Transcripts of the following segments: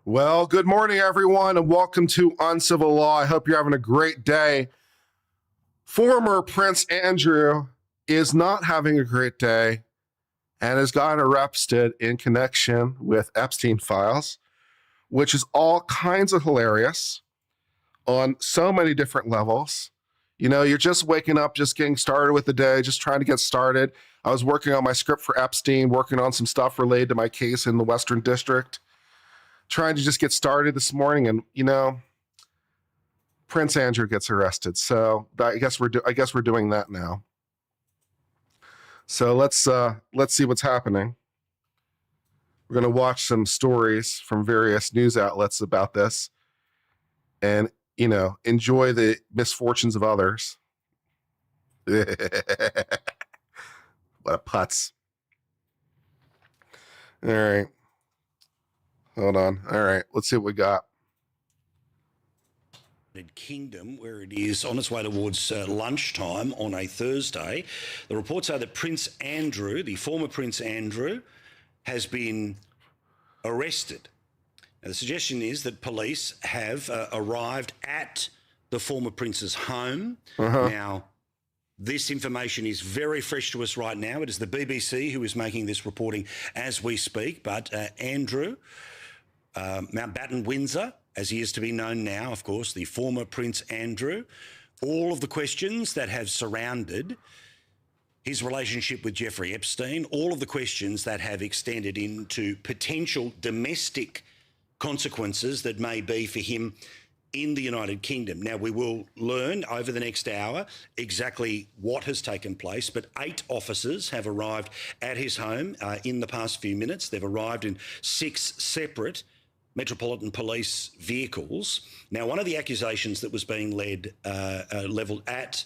Well, good morning, everyone, and welcome to Uncivil Law. I hope you're having a great day. Former Prince Andrew is not having a great day and has gotten arrested in connection with Epstein files, which is all kinds of hilarious on so many different levels. You know, you're just waking up, just getting started with the day, just trying to get started. I was working on my script for Epstein, working on some stuff related to my case in the Western District, trying to just get started this morning, and Prince Andrew gets arrested. So I guess we're doing that now. So let's see what's happening. We're going to watch some stories from various news outlets about this, and enjoy the misfortunes of others. What a putz! All right, hold on. All right, let's see what we got. Kingdom, where it is on its way towards lunchtime on a Thursday. The reports are that Prince Andrew, the former Prince Andrew, has been arrested. Now, the suggestion is that police have arrived at the former prince's home. Now, this information is very fresh to us right now. It is the BBC who is making this reporting as we speak, but Andrew, Mountbatten Windsor, as he is to be known now, of course, the former Prince Andrew, all of the questions that have surrounded his relationship with Jeffrey Epstein, all of the questions that have extended into potential domestic consequences that may be for him in the United Kingdom. Now, we will learn over the next hour exactly what has taken place, but 8 officers have arrived at his home in the past few minutes. They've arrived in 6 separate Metropolitan Police vehicles. Now, one of the accusations that was being levelled at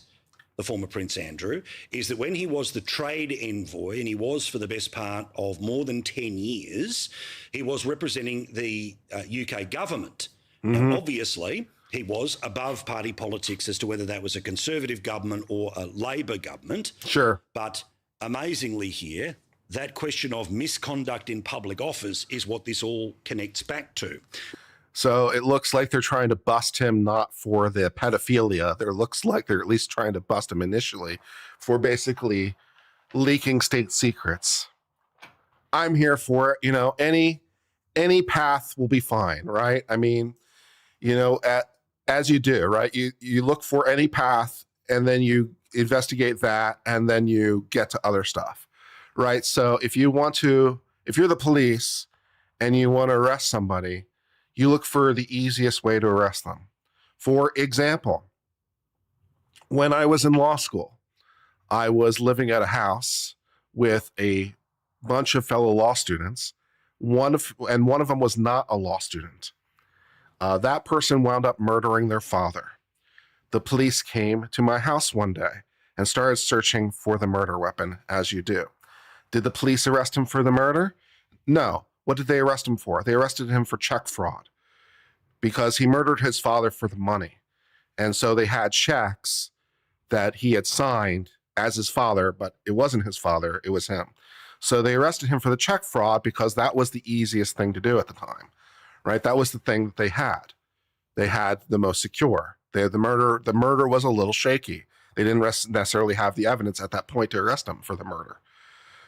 the former Prince Andrew is that when he was the trade envoy, and he was for the best part of more than 10 years, he was representing the UK government. Now, obviously, he was above party politics as to whether that was a Conservative government or a Labor government. Sure. But amazingly here, that question of misconduct in public office is what this all connects back to. So it looks like they're trying to bust him not for the pedophilia. It looks like they're at least trying to bust him initially for basically leaking state secrets. I'm here for it. Any path will be fine, right? I mean, as you do, right? You look for any path, and then you investigate that, and then you get to other stuff, right? So if you're the police and you want to arrest somebody, you look for the easiest way to arrest them. For example, when I was in law school, I was living at a house with a bunch of fellow law students. One of them was not a law student. That person wound up murdering their father. The police came to my house one day and started searching for the murder weapon, as you do. Did the police arrest him for the murder? No. What did they arrest him for? They arrested him for check fraud because he murdered his father for the money. And so they had checks that he had signed as his father, but it wasn't his father, it was him. So they arrested him for the check fraud because that was the easiest thing to do at the time, right? That was the thing that they had. They had the most secure. The murder was a little shaky. They didn't necessarily have the evidence at that point to arrest him for the murder.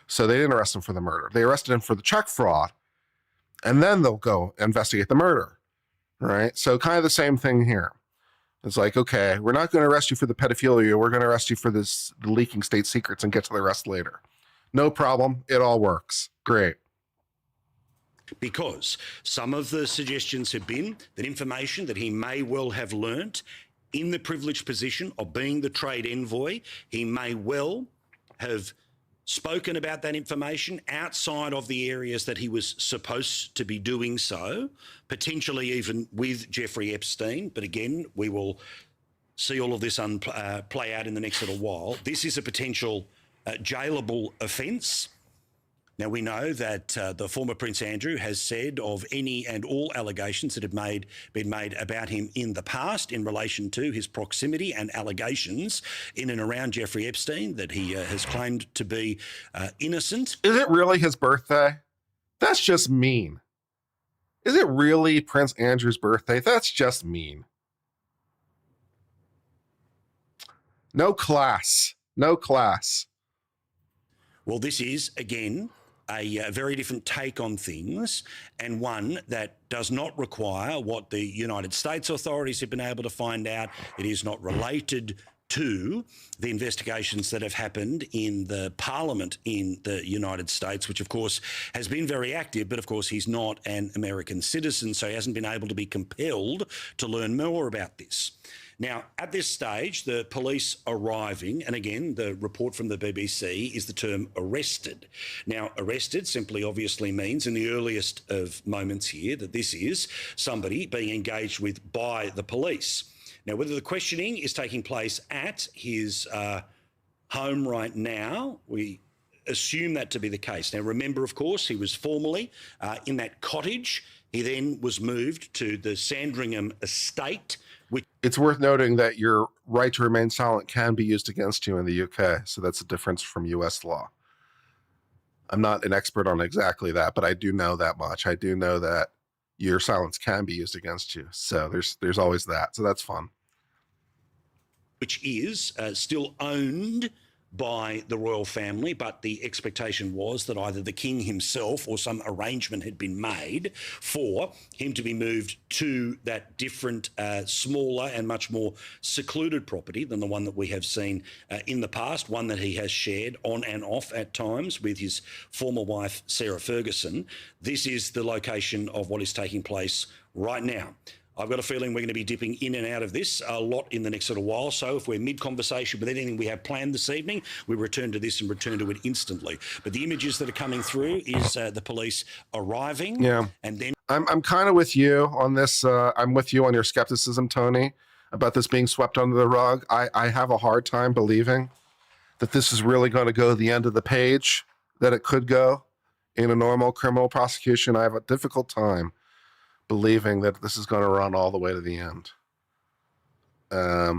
So they didn't arrest him for the murder. They arrested him for the check fraud, and then they'll go investigate the murder, right? So kind of the same thing here. It's like, okay, we're not going to arrest you for the pedophilia. We're going to arrest you for the leaking state secrets and get to the rest later. No problem. It all works. Great. Because some of the suggestions have been that information that he may well have learnt in the privileged position of being the trade envoy, he may well have spoken about that information outside of the areas that he was supposed to be doing so, potentially even with Jeffrey Epstein. But again, we will see all of this play out in the next little while. This is a potential jailable offence. Now, we know that the former Prince Andrew has said of any and all allegations that have been made about him in the past in relation to his proximity and allegations in and around Jeffrey Epstein that he has claimed to be innocent. Is it really his birthday? That's just mean. Is it really Prince Andrew's birthday? That's just mean. No class. No class. Well, this is, again, a very different take on things, and one that does not require what the United States authorities have been able to find out. It is not related to the investigations that have happened in the Parliament in the United States, which, of course, has been very active. But, of course, he's not an American citizen, so he hasn't been able to be compelled to learn more about this. Now, at this stage, the police arriving, and again, the report from the BBC is the term arrested. Now, arrested simply obviously means in the earliest of moments here that this is somebody being engaged with by the police. Now, whether the questioning is taking place at his home right now, we assume that to be the case. Now, remember, of course, he was formerly in that cottage. He then was moved to the Sandringham estate. It's worth noting that your right to remain silent can be used against you in the UK. So that's a difference from US law. I'm not an expert on exactly that, but I do know that much. I do know that your silence can be used against you. So there's always that. So that's fun. Which is still owned by the royal family, but the expectation was that either the king himself or some arrangement had been made for him to be moved to that different, smaller and much more secluded property than the one that we have seen in the past, one that he has shared on and off at times with his former wife, Sarah Ferguson. This is the location of what is taking place right now. I've got a feeling we're going to be dipping in and out of this a lot in the next little while. So if we're mid-conversation with anything we have planned this evening, we return to this and return to it instantly. But the images that are coming through is the police arriving. Yeah. And then I'm kind of with you on this. I'm with you on your skepticism, Tony, about this being swept under the rug. I have a hard time believing that this is really going to go to the end of the page that it could go in a normal criminal prosecution. I have a difficult time believing that this is going to run all the way to the end. I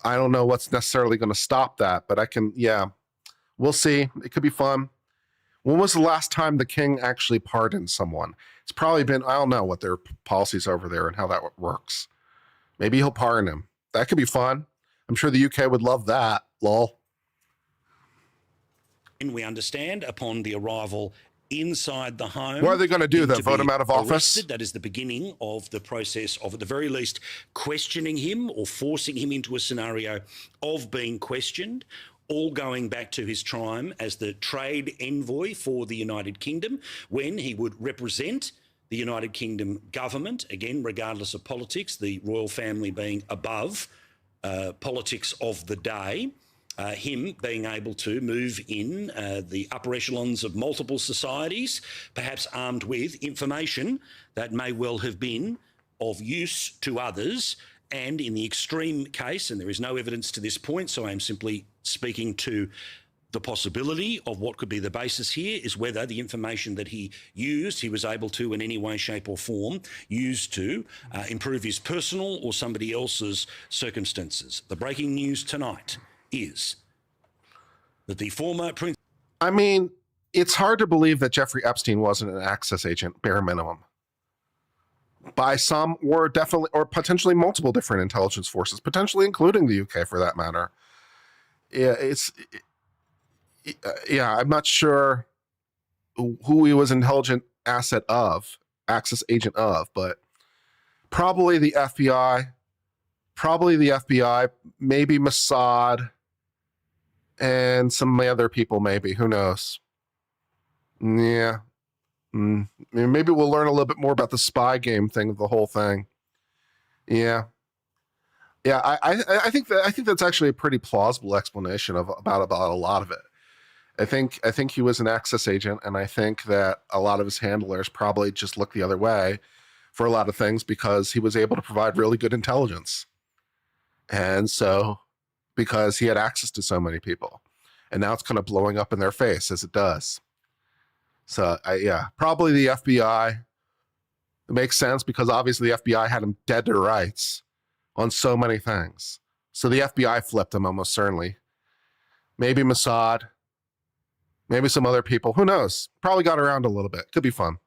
don't know what's necessarily going to stop that, but we'll see. It could be fun. When was the last time the king actually pardoned someone? It's probably been, I don't know what their policies over there and how that works. Maybe he'll pardon him. That could be fun. I'm sure the UK would love that. Lol. we understand upon the arrival inside the home. What are they going to do then? Vote him out of office? Arrested. That is the beginning of the process of, at the very least, questioning him or forcing him into a scenario of being questioned, all going back to his time as the trade envoy for the United Kingdom, when he would represent the United Kingdom government, again, regardless of politics, the royal family being above politics of the day. Him being able to move in the upper echelons of multiple societies, perhaps armed with information that may well have been of use to others. And in the extreme case, and there is no evidence to this point, so I am simply speaking to the possibility of what could be the basis here, is whether the information that he used, he was able to in any way, shape or form, use to improve his personal or somebody else's circumstances. The breaking news tonight is that the former prince... I mean, it's hard to believe that Jeffrey Epstein wasn't an access agent, bare minimum, by some or definitely or potentially multiple different intelligence forces, potentially including the UK for that matter. I'm not sure who he was intelligent access agent of, but probably the FBI, maybe Mossad, and some other people, maybe. Who knows? Yeah. Maybe we'll learn a little bit more about the spy game thing, the whole thing. Yeah. I think that's actually a pretty plausible explanation about a lot of it. I think he was an access agent, and I think that a lot of his handlers probably just looked the other way for a lot of things because he was able to provide really good intelligence. And so, because he had access to so many people, and now it's kind of blowing up in their face as it does. So probably the FBI. It makes sense because obviously the FBI had him dead to rights on so many things. So the FBI flipped him almost certainly. Maybe Mossad, maybe some other people. Who knows? Probably got around a little bit. Could be fun.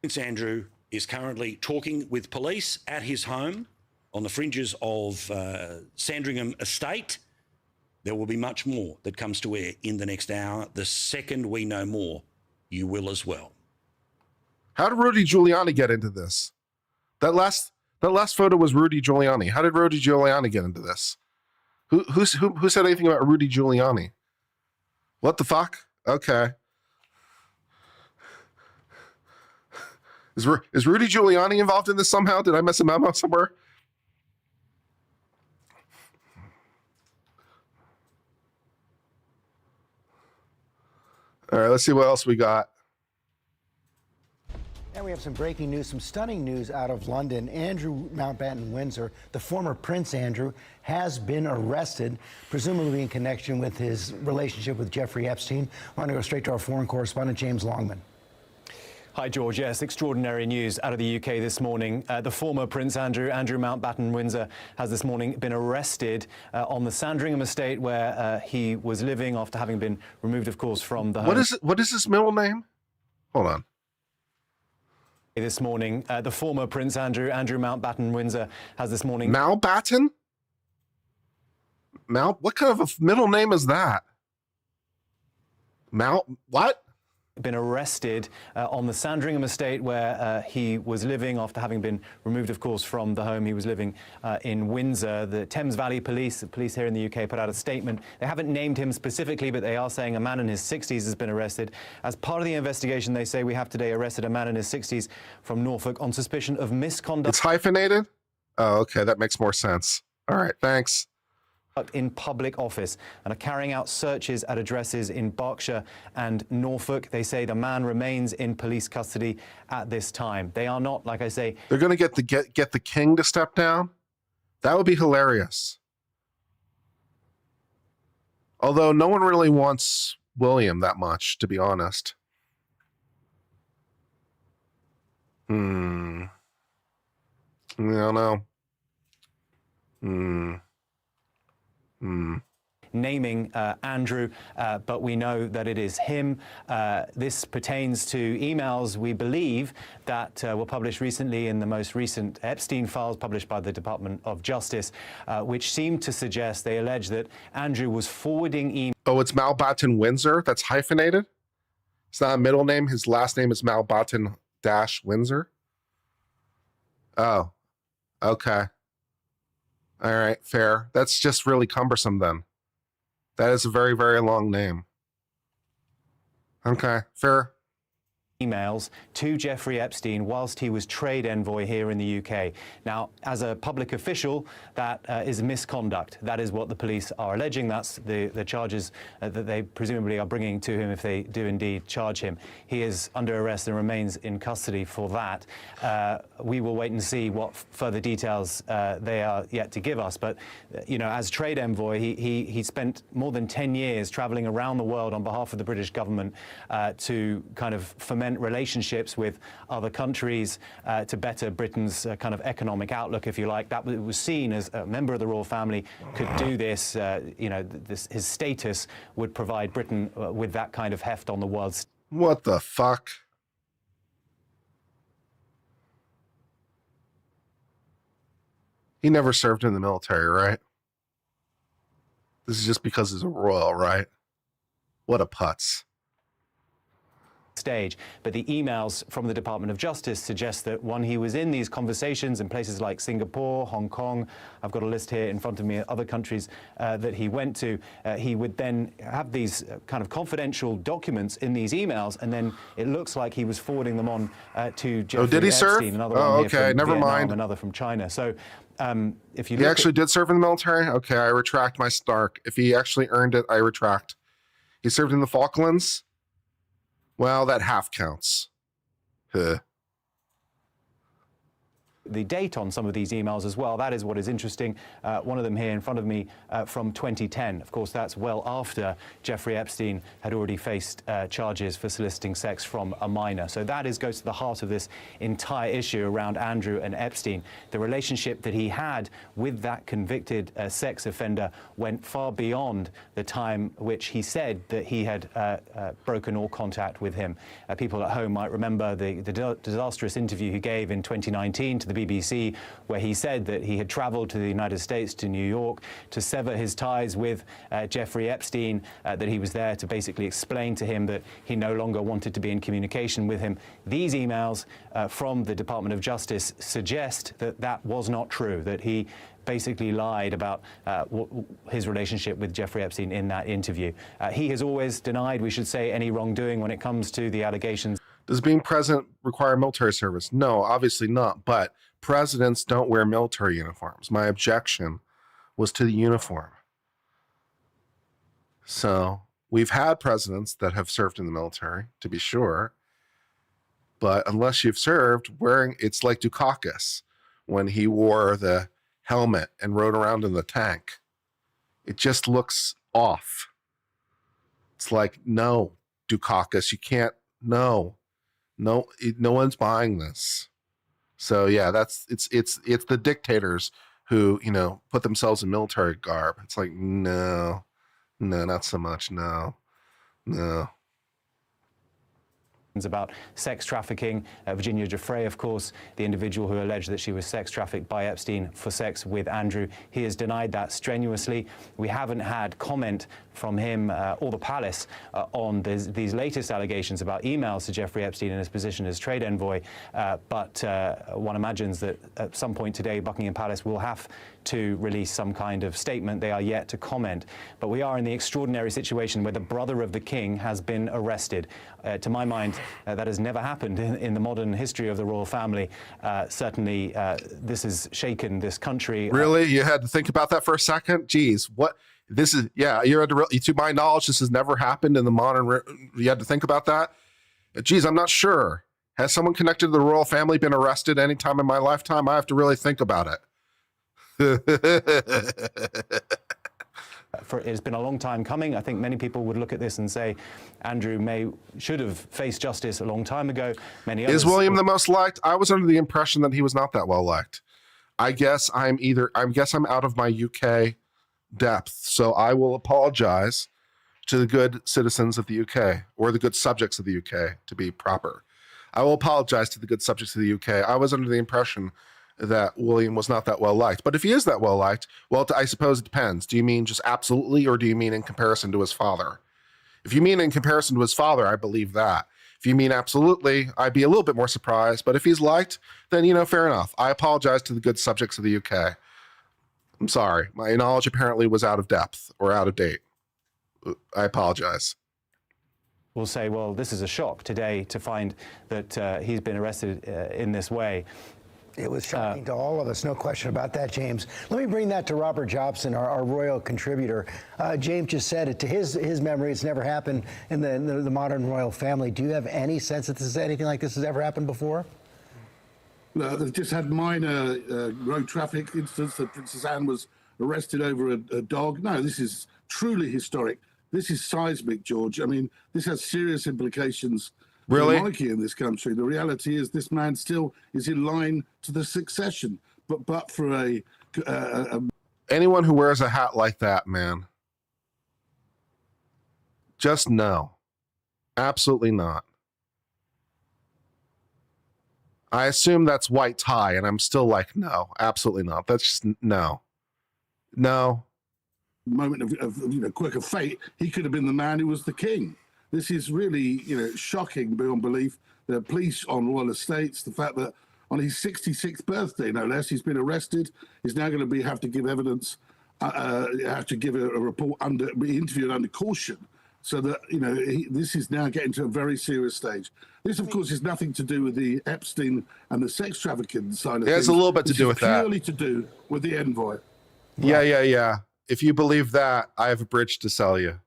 Prince Andrew is currently talking with police at his home on the fringes of Sandringham Estate. There will be much more that comes to air in the next hour. The second we know more, you will as well. How did Rudy Giuliani get into this? That last photo was Rudy Giuliani. How did Rudy Giuliani get into this? Who said anything about Rudy Giuliani? What the fuck? Okay. Is Rudy Giuliani involved in this somehow? Did I miss a memo somewhere? All right, let's see what else we got. And we have some breaking news, some stunning news out of London. Andrew Mountbatten Windsor, the former Prince Andrew, has been arrested, presumably in connection with his relationship with Jeffrey Epstein. I want to go straight to our foreign correspondent, James Longman. Hi, George. Yes, extraordinary news out of the UK this morning. The former Prince Andrew Mountbatten Windsor, has this morning been arrested on the Sandringham estate where he was living after having been removed, of course, from the home. What is his middle name? Hold on. This morning, the former Prince Andrew Mountbatten Windsor, has this morning... Mountbatten? What kind of a middle name is that? What? Been arrested on the Sandringham estate where he was living after having been removed, of course, from the home he was living in Windsor. The Thames Valley Police, the police here in the UK, put out a statement. They haven't named him specifically, but they are saying a man in his 60s has been arrested. As part of the investigation, they say we have today arrested a man in his 60s from Norfolk on suspicion of misconduct. It's hyphenated? Oh, okay, that makes more sense. All right, thanks. In public office and are carrying out searches at addresses in Berkshire and Norfolk. They say the man remains in police custody at this time. They are not, like I say... They're going to get the king to step down? That would be hilarious. Although no one really wants William that much, to be honest. I don't know. Naming Andrew, but we know that it is him. This pertains to emails, we believe, that were published recently in the most recent Epstein files published by the Department of Justice, which seem to suggest, they allege that Andrew was forwarding emails. Oh, it's Mountbatten Windsor? That's hyphenated? It's not a middle name. His last name is Mountbatten-Windsor? Oh, okay. All right, fair. That's just really cumbersome then. That is a very, very long name. Okay, fair. Emails to Jeffrey Epstein whilst he was trade envoy here in the UK. Now, as a public official, that is misconduct. That is what the police are alleging. That's the charges that they presumably are bringing to him if they do indeed charge him. He is under arrest and remains in custody for that. We will wait and see what further details they are yet to give us. But, you know, as trade envoy, he spent more than 10 years travelling around the world on behalf of the British government to kind of foment relationships with other countries to better Britain's kind of economic outlook, if you like. That was seen as a member of the royal family could do this. You know, his status would provide Britain with that kind of heft on the world stage. What the fuck? He never served in the military, right? This is just because he's a royal, right? What a putz. Stage, but the emails from the Department of Justice suggest that when he was in these conversations in places like Singapore, Hong Kong, I've got a list here in front of me of other countries that he went to, he would then have these kind of confidential documents in these emails, and then it looks like he was forwarding them on to Jeffrey did he Epstein, serve? another Oh, one here okay, from never Vietnam, mind. another from China. So if you He look actually did serve in the military? Okay, I retract my snark. If he actually earned it, I retract. He served in the Falklands? Well, that half counts. Huh. the date on some of these emails as well. That is what is interesting. One of them here in front of me from 2010. Of course, that's well after Jeffrey Epstein had already faced charges for soliciting sex from a minor. So that goes to the heart of this entire issue around Andrew and Epstein. The relationship that he had with that convicted sex offender went far beyond the time which he said that he had broken all contact with him. People at home might remember the disastrous interview he gave in 2019 to the BBC, where he said that he had traveled to the United States, to New York, to sever his ties with Jeffrey Epstein, that he was there to basically explain to him that he no longer wanted to be in communication with him. These emails from the Department of Justice suggest that that was not true, that he basically lied about his relationship with Jeffrey Epstein in that interview. He has always denied, we should say, any wrongdoing when it comes to the allegations. Does being president require military service? No, obviously not. But presidents don't wear military uniforms. My objection was to the uniform. So we've had presidents that have served in the military, to be sure. But unless you've served, it's like Dukakis when he wore the helmet and rode around in the tank. It just looks off. It's like, no, Dukakis, you can't, no one's buying this. So yeah, it's the dictators who, put themselves in military garb. It's like, no, not so much. No. About sex trafficking. Virginia Giuffre, of course, the individual who alleged that she was sex trafficked by Epstein for sex with Andrew, he has denied that strenuously. We haven't had comment from him or the palace on these latest allegations about emails to Jeffrey Epstein in his position as trade envoy, but one imagines that at some point today Buckingham Palace will have to release some kind of statement. They are yet to comment. But we are in the extraordinary situation where the brother of the king has been arrested. To my mind, that has never happened in the modern history of the royal family. Certainly, this has shaken this country. Really? You had to think about that for a second? Geez, what? This is, yeah, to my knowledge, this has never happened in the modern, you had to think about that? Geez, I'm not sure. Has someone connected to the royal family been arrested any time in my lifetime? I have to really think about it. It's been a long time coming. I think many people would look at this and say Andrew should have faced justice a long time ago. Many others. Is William the most liked? I was under the impression that he was not that well liked. I guess I'm out of my UK depth, so I will apologize to the good citizens of the UK, or the good subjects of the UK, to be proper. I will apologize to the good subjects of the UK. I was under the impression that William was not that well liked. But if he is that well liked, well, I suppose it depends. Do you mean just absolutely, or do you mean in comparison to his father? If you mean in comparison to his father, I believe that. If you mean absolutely, I'd be a little bit more surprised. But if he's liked, then, fair enough. I apologize to the good subjects of the UK. I'm sorry. My knowledge apparently was out of depth or out of date. I apologize. Will say, well, this is a shock today to find that he's been arrested in this way. It was shocking to all of us, no question about that, James. Let me bring that to Robert Jobson, our royal contributor. James just said it. To his memory, it's never happened in the modern royal family. Do you have any sense that anything like this has ever happened before? No, they've just had minor road traffic incidents that Princess Anne was arrested over a dog. No, this is truly historic. This is seismic, George. I mean, this has serious implications for the monarchy in this country. The reality is this man still is in line to the succession, but for anyone who wears a hat like that, man, just no. Absolutely not. I assume that's white tie, and I'm still like, no, absolutely not. That's just no. Moment of quirk of fate, he could have been the man who was the king. This is really, shocking beyond belief. The police on royal estates, the fact that on his 66th birthday, no less, he's been arrested. He's now going to have to give evidence, have to give a report be interviewed under caution. So that, this is now getting to a very serious stage. This, of course, is nothing to do with the Epstein and the sex trafficking side of things. It has a little bit to do with that. Purely to do with the envoy. Yeah. If you believe that, I have a bridge to sell you.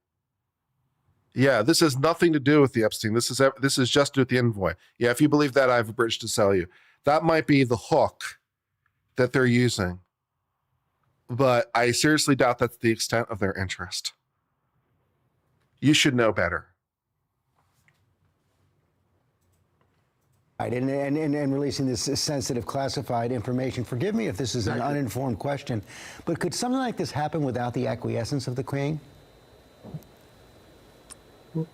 Yeah, this has nothing to do with the Epstein. This is just with the envoy. Yeah, if you believe that, I have a bridge to sell you. That might be the hook that they're using. But I seriously doubt that's the extent of their interest. You should know better. Right, and releasing this sensitive classified information. Forgive me if this is an uninformed question, but could something like this happen without the acquiescence of the Queen?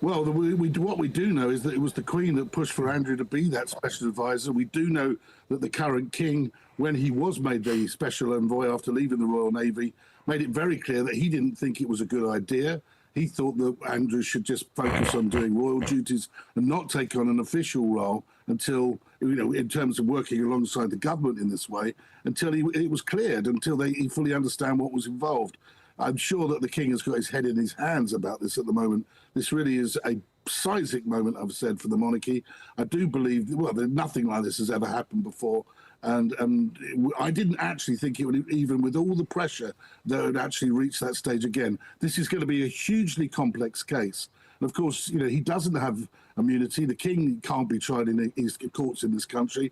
Well, what we do know is that it was the Queen that pushed for Andrew to be that special advisor. We do know that the current king, when he was made the special envoy after leaving the Royal Navy, made it very clear that he didn't think it was a good idea. He thought that Andrew should just focus on doing royal duties and not take on an official role until, in terms of working alongside the government in this way, until it was cleared, until he fully understand what was involved. I'm sure that the king has got his head in his hands about this at the moment. This really is a seismic moment, I've said, for the monarchy. I do believe, well, nothing like this has ever happened before. And I didn't actually think it would, even with all the pressure, that it would actually reach that stage again. This is going to be a hugely complex case. And of course, he doesn't have immunity. The king can't be tried in his courts in this country.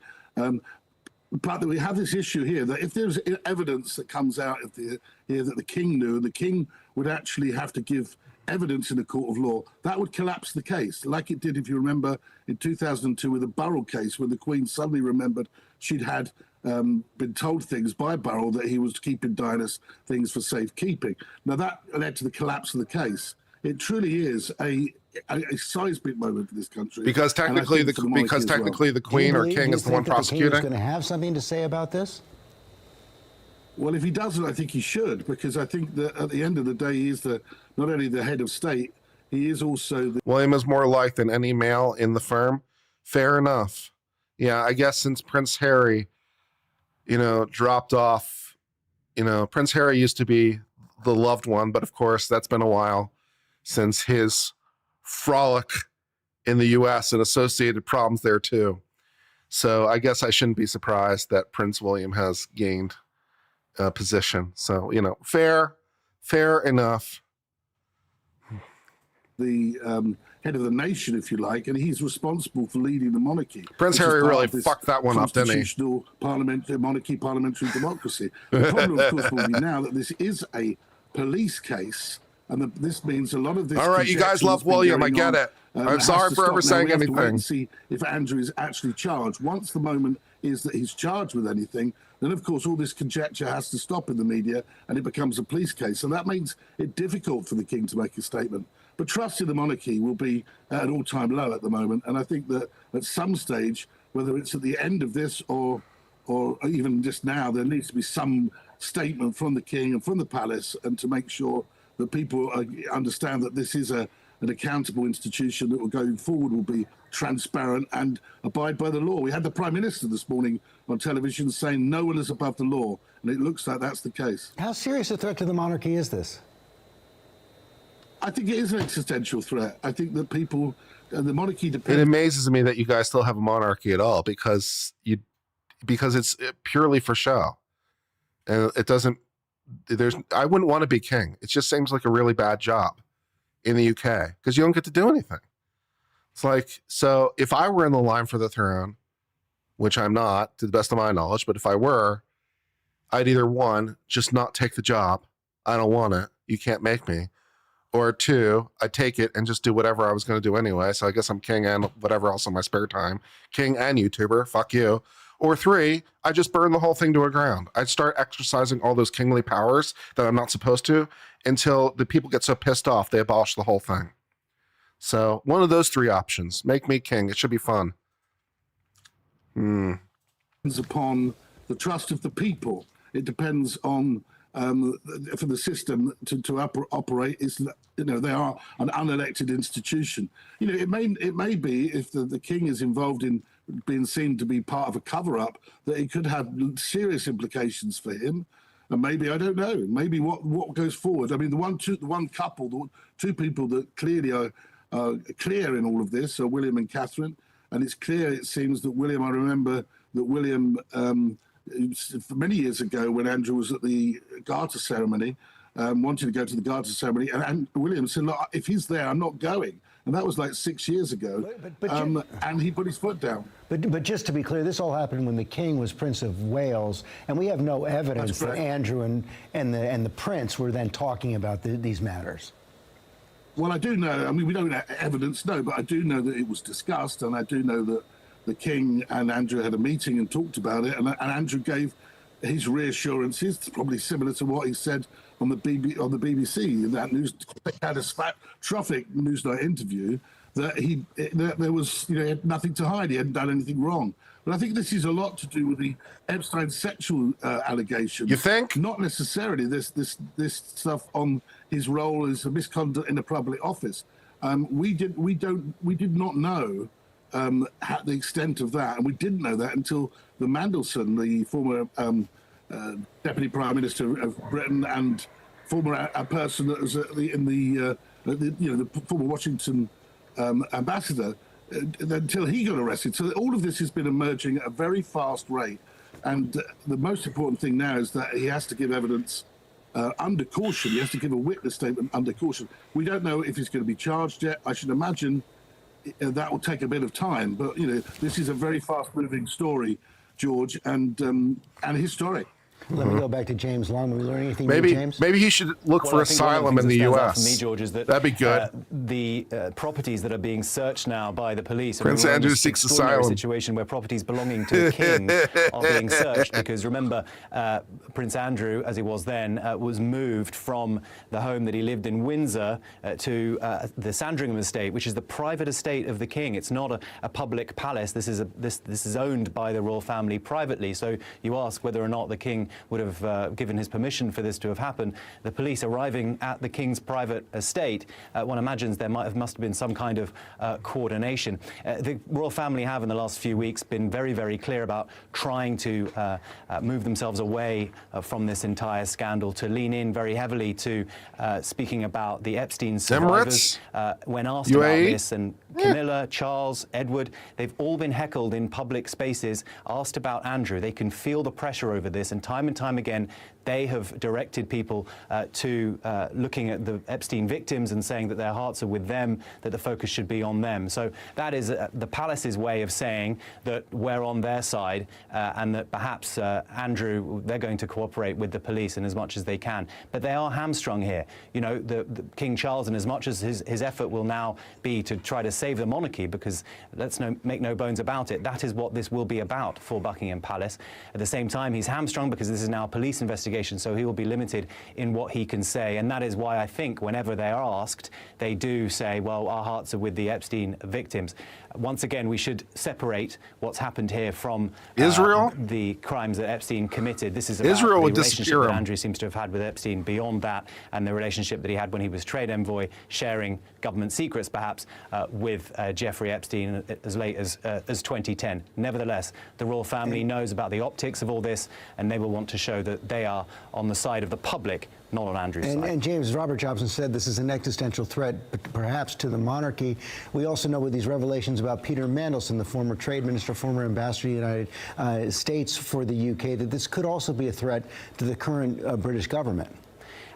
But we have this issue here that if there's evidence that comes out here that the king knew, and the king would actually have to give evidence in a court of law, that would collapse the case, like it did, if you remember, in 2002 with the Burrell case, when the Queen suddenly remembered she'd had been told things by Burrell that he was keeping Diana's things for safekeeping. Now that led to the collapse of the case. It truly is a seismic moment for this country. Because technically, the Queen or king is the one prosecuting. The king is going to have something to say about this? Well, if he doesn't, I think he should, because I think that at the end of the day, he is not only the head of state, he is also the... William is more liked than any male in the firm. Fair enough. Yeah, I guess since Prince Harry, dropped off, Prince Harry used to be the loved one, but of course, that's been a while since his frolic in the U.S. and associated problems there too. So I guess I shouldn't be surprised that Prince William has gained a position. So, fair enough. The head of the nation, if you like, and he's responsible for leading the monarchy. Prince Harry really fucked that one up, didn't he? Constitutional parliamentary democracy. The problem, of course, will be now that this is a police case, and this means a lot of this... All right, you guys love William, I get it. I'm sorry for ever saying anything. We have to wait and see if Andrew is actually charged. Once the moment is that he's charged with anything, then of course all this conjecture has to stop in the media and it becomes a police case. And that makes it difficult for the king to make a statement. But trust in the monarchy will be at an all-time low at the moment. And I think that at some stage, whether it's at the end of this or even just now, there needs to be some statement from the king and from the palace, and to make sure that people understand that this is an accountable institution that will going forward will be transparent and abide by the law. We had the Prime Minister this morning on television saying no one is above the law, and it looks like that's the case. How serious a threat to the monarchy is this? I think it is an existential threat. I think that people, the monarchy depends... It amazes me that you guys still have a monarchy at all, because it's purely for show. And it doesn't, I wouldn't want to be king. It just seems like a really bad job in the UK, because you don't get to do anything. It's like, so if I were in the line for the throne, which I'm not to the best of my knowledge, but if I were, I'd either one, just not take the job. I don't want it. You can't make me. Or two, I'd take it and just do whatever I was going to do anyway. So I guess I'm king and whatever else in my spare time. King and YouTuber, fuck you. Or three, I just burn the whole thing to the ground. I'd start exercising all those kingly powers that I'm not supposed to until the people get so pissed off they abolish the whole thing. So one of those three options. Make me king. It should be fun. Depends upon the trust of the people. It depends on for the system to operate. Is they are an unelected institution. It may be if the king is involved in being seen to be part of a cover-up, that it could have serious implications for him. And maybe, I don't know, maybe what goes forward. I mean, the two people that clearly are clear in all of this are William and Catherine. And it's clear, it seems, that William, I remember that William, many years ago when Andrew was at the Garter ceremony, wanted to go to the Garter ceremony, and William said, look, if he's there, I'm not going. and that was like 6 years ago. And he put his foot down. But just to be clear, this all happened when the king was Prince of Wales, and we have no evidence that Andrew and the prince were then talking about these matters. Well, I do know. I mean, we don't have evidence, no, but I do know that it was discussed, and I do know that the king and Andrew had a meeting and talked about it, and Andrew gave his reassurances, probably similar to what he said on the BBC in that catastrophic Newsnight interview, that there was, he had nothing to hide. He hadn't done anything wrong. But I think this is a lot to do with the Epstein sexual allegations. You think? Not necessarily this stuff on his role as a misconduct in a public office. We did not know the extent of that, and we didn't know that until the Mandelson, the former Deputy Prime Minister of Britain and former person that was the former Washington ambassador, until he got arrested. So all of this has been emerging at a very fast rate, and the most important thing now is that he has to give evidence under caution. He has to give a witness statement under caution. We don't know if he's going to be charged yet. I should imagine that will take a bit of time, but this is a very fast-moving story, George, and historic. Let me go back to James Long. Are we learning anything new, James? Maybe he should look for asylum in the U.S. For me, George, is that that'd be good. The properties that are being searched now by the police. Prince Andrew seeks asylum. Situation where properties belonging to the king are being searched, because remember, Prince Andrew, as he was then, was moved from the home that he lived in Windsor to the Sandringham estate, which is the private estate of the king. It's not a public palace. This is owned by the royal family privately. So you ask whether or not the king would have given his permission for this to have happened. The police arriving at the king's private estate, one imagines there must have been some kind of coordination. The royal family have in the last few weeks been very, very clear about trying to move themselves away from this entire scandal, to lean in very heavily to speaking about the Epstein survivors. When asked about this, and Camilla, Charles, Edward, they've all been heckled in public spaces, asked about Andrew. They can feel the pressure over this, and time again, they have directed people to looking at the Epstein victims and saying that their hearts are with them, that the focus should be on them. So that is the palace's way of saying that we're on their side, and that perhaps Andrew, they're going to cooperate with the police in as much as they can. But they are hamstrung here. The King Charles, in as much as his effort will now be to try to save the monarchy, because make no bones about it, that is what this will be about for Buckingham Palace. At the same time, he's hamstrung because this is now a police investigation, so he will be limited in what he can say. And that is why I think whenever they are asked, they do say, well, our hearts are with the Epstein victims. Once again, we should separate what's happened here from Israel, the crimes that Epstein committed. This is about Israel the relationship that Andrew seems to have had with Epstein beyond that, and the relationship that he had when he was trade envoy, sharing government secrets perhaps with Jeffrey Epstein as late as 2010. Nevertheless, the royal family knows about the optics of all this, and they will want to show that they are on the side of the public, not on Andrew's side. And James, Robert Jobson said this is an existential threat, perhaps to the monarchy. We also know with these revelations about Peter Mandelson, the former trade minister, former ambassador to the United States for the UK, that this could also be a threat to the current British government.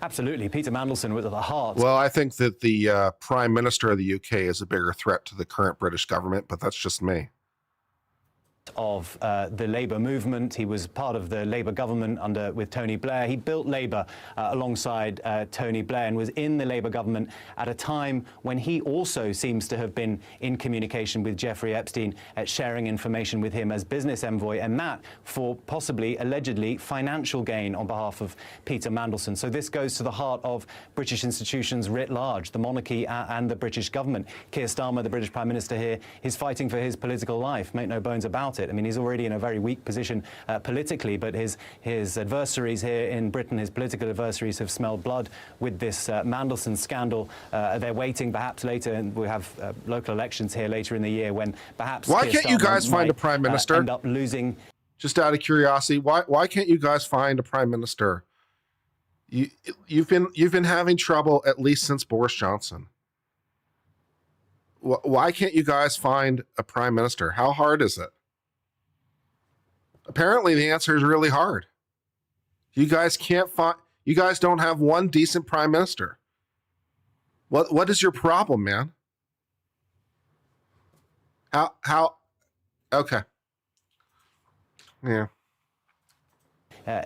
Absolutely. Peter Mandelson was at the heart. Well, I think that the Prime Minister of the UK is a bigger threat to the current British government, but that's just me. Of the Labour movement. He was part of the Labour government with Tony Blair. He built Labour alongside Tony Blair, and was in the Labour government at a time when he also seems to have been in communication with Jeffrey Epstein, sharing information with him as business envoy, and that for possibly, allegedly, financial gain on behalf of Peter Mandelson. So this goes to the heart of British institutions writ large, the monarchy and the British government. Keir Starmer, the British Prime Minister here, is fighting for his political life, make no bones about it. I mean, he's already in a very weak position politically, but his adversaries here in Britain, his political adversaries, have smelled blood with this Mandelson scandal. They're waiting perhaps later, and we have local elections here later in the year, when perhaps why can't you guys find a prime minister? End up losing. Just out of curiosity, why can't you guys find a prime minister? You've been having trouble at least since Boris Johnson. Why can't you guys find a prime minister? How hard is it? Apparently the answer is really hard. You guys don't have one decent prime minister. What is your problem, man? How? Okay. Yeah.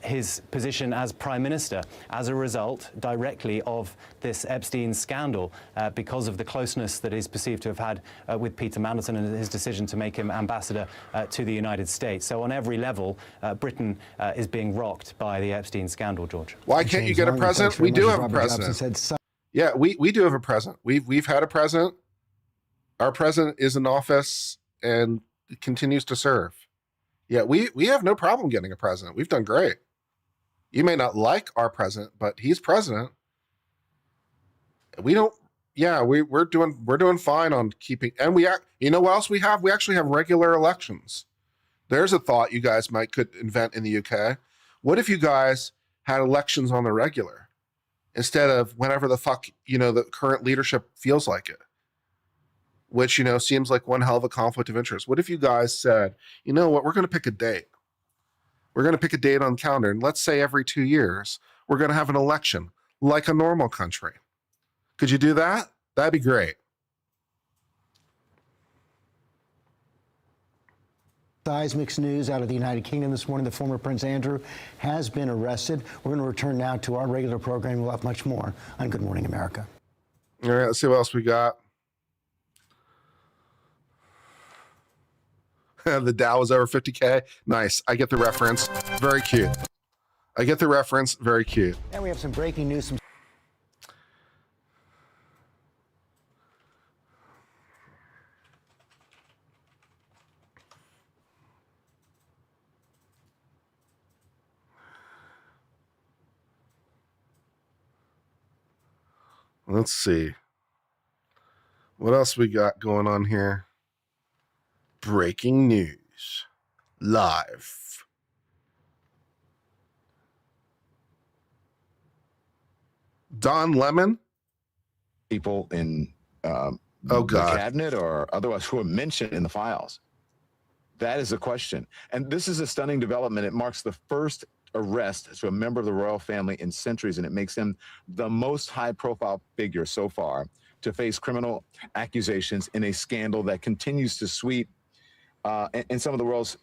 His position as Prime Minister as a result directly of this Epstein scandal because of the closeness that he's perceived to have had with Peter Mandelson and his decision to make him ambassador to the United States. So on every level, Britain is being rocked by the Epstein scandal, George. Why can't you get a president? We do have a president. Yeah, we do have a president. We've had a president. Our president is in office and continues to serve. Yeah, we have no problem getting a president. We've done great. You may not like our president, but he's president. We don't. Yeah, we're doing fine on keeping. And you know what else we have? We actually have regular elections. There's a thought you guys could invent in the UK. What if you guys had elections on the regular instead of whenever the fuck the current leadership feels like it? Which, seems like one hell of a conflict of interest. What if you guys said, you know what, we're going to pick a date. We're going to pick a date on the calendar. And let's say every 2 years, we're going to have an election like a normal country. Could you do that? That'd be great. Seismic news out of the United Kingdom this morning. The former Prince Andrew has been arrested. We're going to return now to our regular program. We'll have much more on Good Morning America. All right, let's see what else we got. The Dow is over 50K. Nice. I get the reference. Very cute. I get the reference. Very cute. And we have some breaking news. Let's see. What else we got going on here? Breaking news. Live. Don Lemon? People in the cabinet or otherwise who are mentioned in the files? That is the question. And this is a stunning development. It marks the first arrest to a member of the royal family in centuries, and it makes him the most high-profile figure so far to face criminal accusations in a scandal that continues to sweep in some of the world's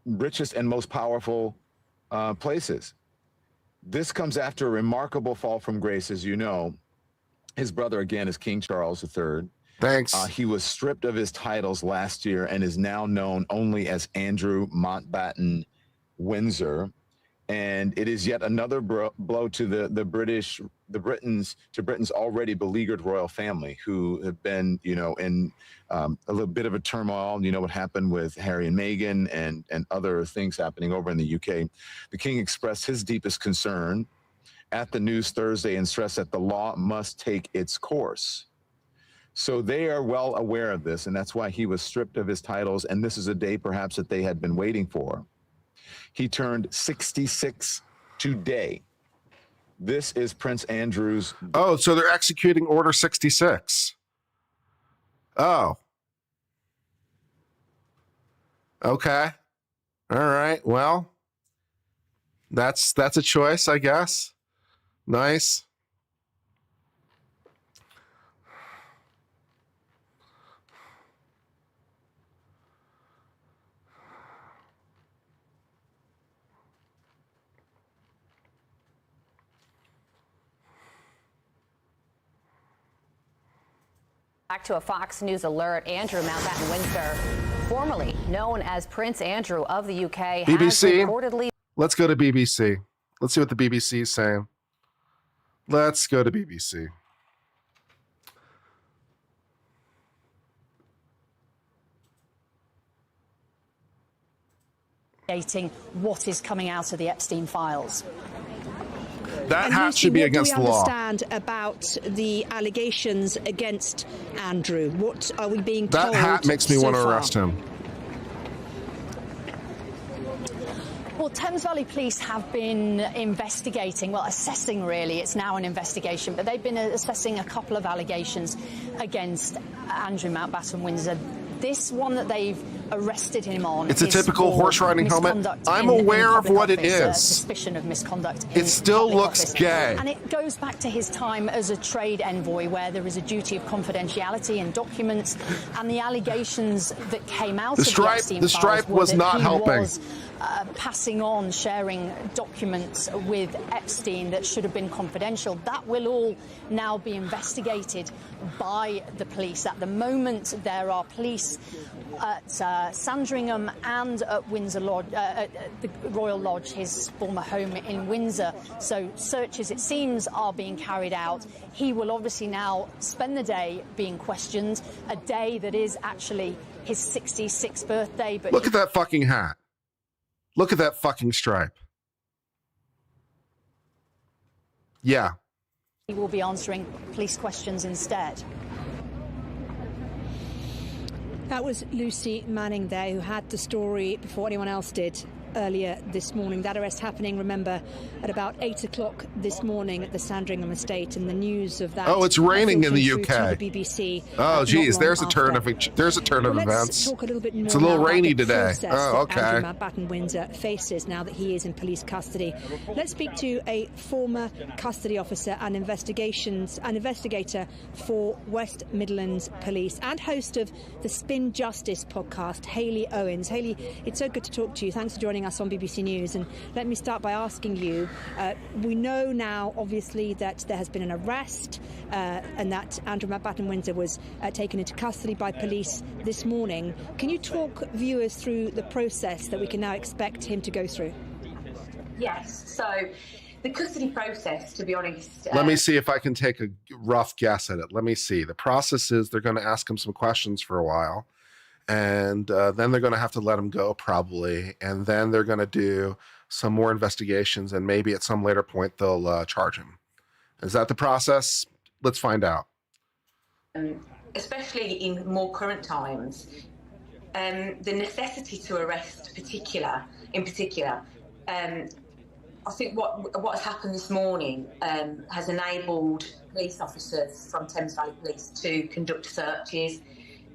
richest and most powerful places. This comes after a remarkable fall from grace, as you know. His brother, again, is King Charles III. Thanks. He was stripped of his titles last year and is now known only as Andrew Mountbatten Windsor. And it is yet another blow to Britain's already beleaguered royal family, who have been, in a little bit of a turmoil. You know what happened with Harry and Meghan and other things happening over in the UK. The king expressed his deepest concern at the news Thursday and stressed that the law must take its course. So they are well aware of this, and that's why he was stripped of his titles. And this is a day perhaps that they had been waiting for. He turned 66 today. This is Prince Andrew's. Oh, so they're executing Order 66. Oh. Okay. All right. Well, that's a choice, I guess. Nice. Back to a Fox News alert. Andrew Mountbatten Windsor, formerly known as Prince Andrew of the UK, BBC. has reportedly... Let's go to BBC. Let's see what the BBC is saying. Let's go to BBC. What is coming out of the Epstein files. That hat should be against the law. What do we understand about the allegations against Andrew? What are we being told? That hat makes me want to arrest him. Well, Thames Valley Police have been investigating, well, assessing really, it's now an investigation, but they've been assessing a couple of allegations against Andrew Mountbatten Windsor. This one that they've arrested him on. It's a is typical for horse riding helmet. misconduct I'm in aware of public what it office, is. Suspicion of misconduct. It still public looks office. gay. And it goes back to his time as a trade envoy, where there is a duty of confidentiality in documents, and the allegations that came out of the Epstein the files stripe were was that not he helping. was passing on, sharing documents with Epstein that should have been confidential. That will all now be investigated by the police. At the moment, there are police at Sandringham and at Windsor Lodge, at the Royal Lodge, his former home in Windsor. So searches, it seems, are being carried out. He will obviously now spend the day being questioned, a day that is actually his 66th birthday. But Look at that fucking hat. Look at that fucking stripe. Yeah. he will be answering police questions instead. That was Lucy Manning there, who had the story before anyone else did earlier this morning. That arrest happening, remember, at about 8 o'clock this morning at the Sandringham estate, and the news of that. Oh, it's raining in the filtering through UK. to the BBC. Oh, geez, there's a not turn long of after. there's a turn of Well, let's events. talk a little bit more It's a little now about rainy the today. process Oh, that okay. Andrew Mountbatten Windsor faces now that he is in police custody. Let's speak to a former custody officer and investigator for West Midlands Police and host of the Spin Justice podcast, Hayley Owens. Hayley, it's so good to talk to you. Thanks for joining us on BBC News. And let me start by asking you, we know now, obviously, that there has been an arrest and that Andrew Mountbatten Windsor was taken into custody by police this morning. Can you talk viewers through the process that we can now expect him to go through? Yes, so the custody process, to be honest... Let me see if I can take a rough guess at it. Let me see. The process is they're going to ask him some questions for a while, and then they're going to have to let him go probably, and then they're going to do some more investigations, and maybe at some later point they'll charge him. Is that the process? Let's find out. Especially in more current times, the necessity to arrest in particular, I think what has happened this morning has enabled police officers from Thames Valley Police to conduct searches.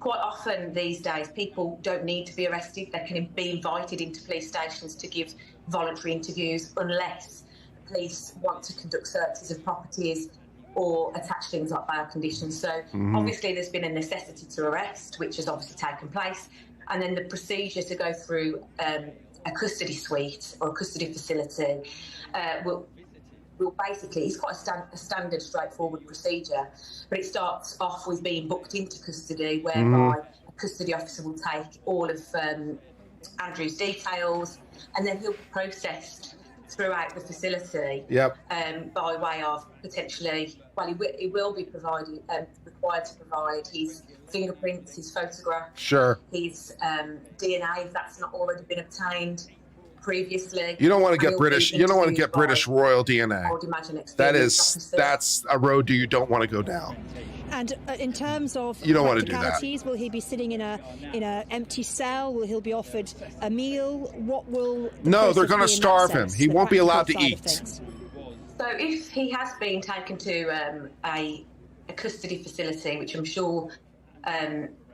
Quite often these days, people don't need to be arrested. They can be invited into police stations to give voluntary interviews unless police want to conduct searches of properties or attach things like bail conditions. So obviously there's been a necessity to arrest, which has obviously taken place. And then the procedure to go through a custody suite or a custody facility will basically, it's quite a standard, straightforward procedure, but it starts off with being booked into custody, whereby a custody officer will take all of Andrew's details, and then he'll be processed throughout the facility. By way of potentially, well, he will be required to provide his fingerprints, his photograph, his DNA if that's not already been obtained previously. You don't want to get British. You don't want to get British royal DNA. I would imagine That's a road you don't want to go down. And in terms of you don't want to do that. practicalities, will he be sitting in a empty cell? Will he be offered a meal? What will? No, they're going to starve him. He won't be allowed to eat. So if he has been taken to a custody facility, which I'm sure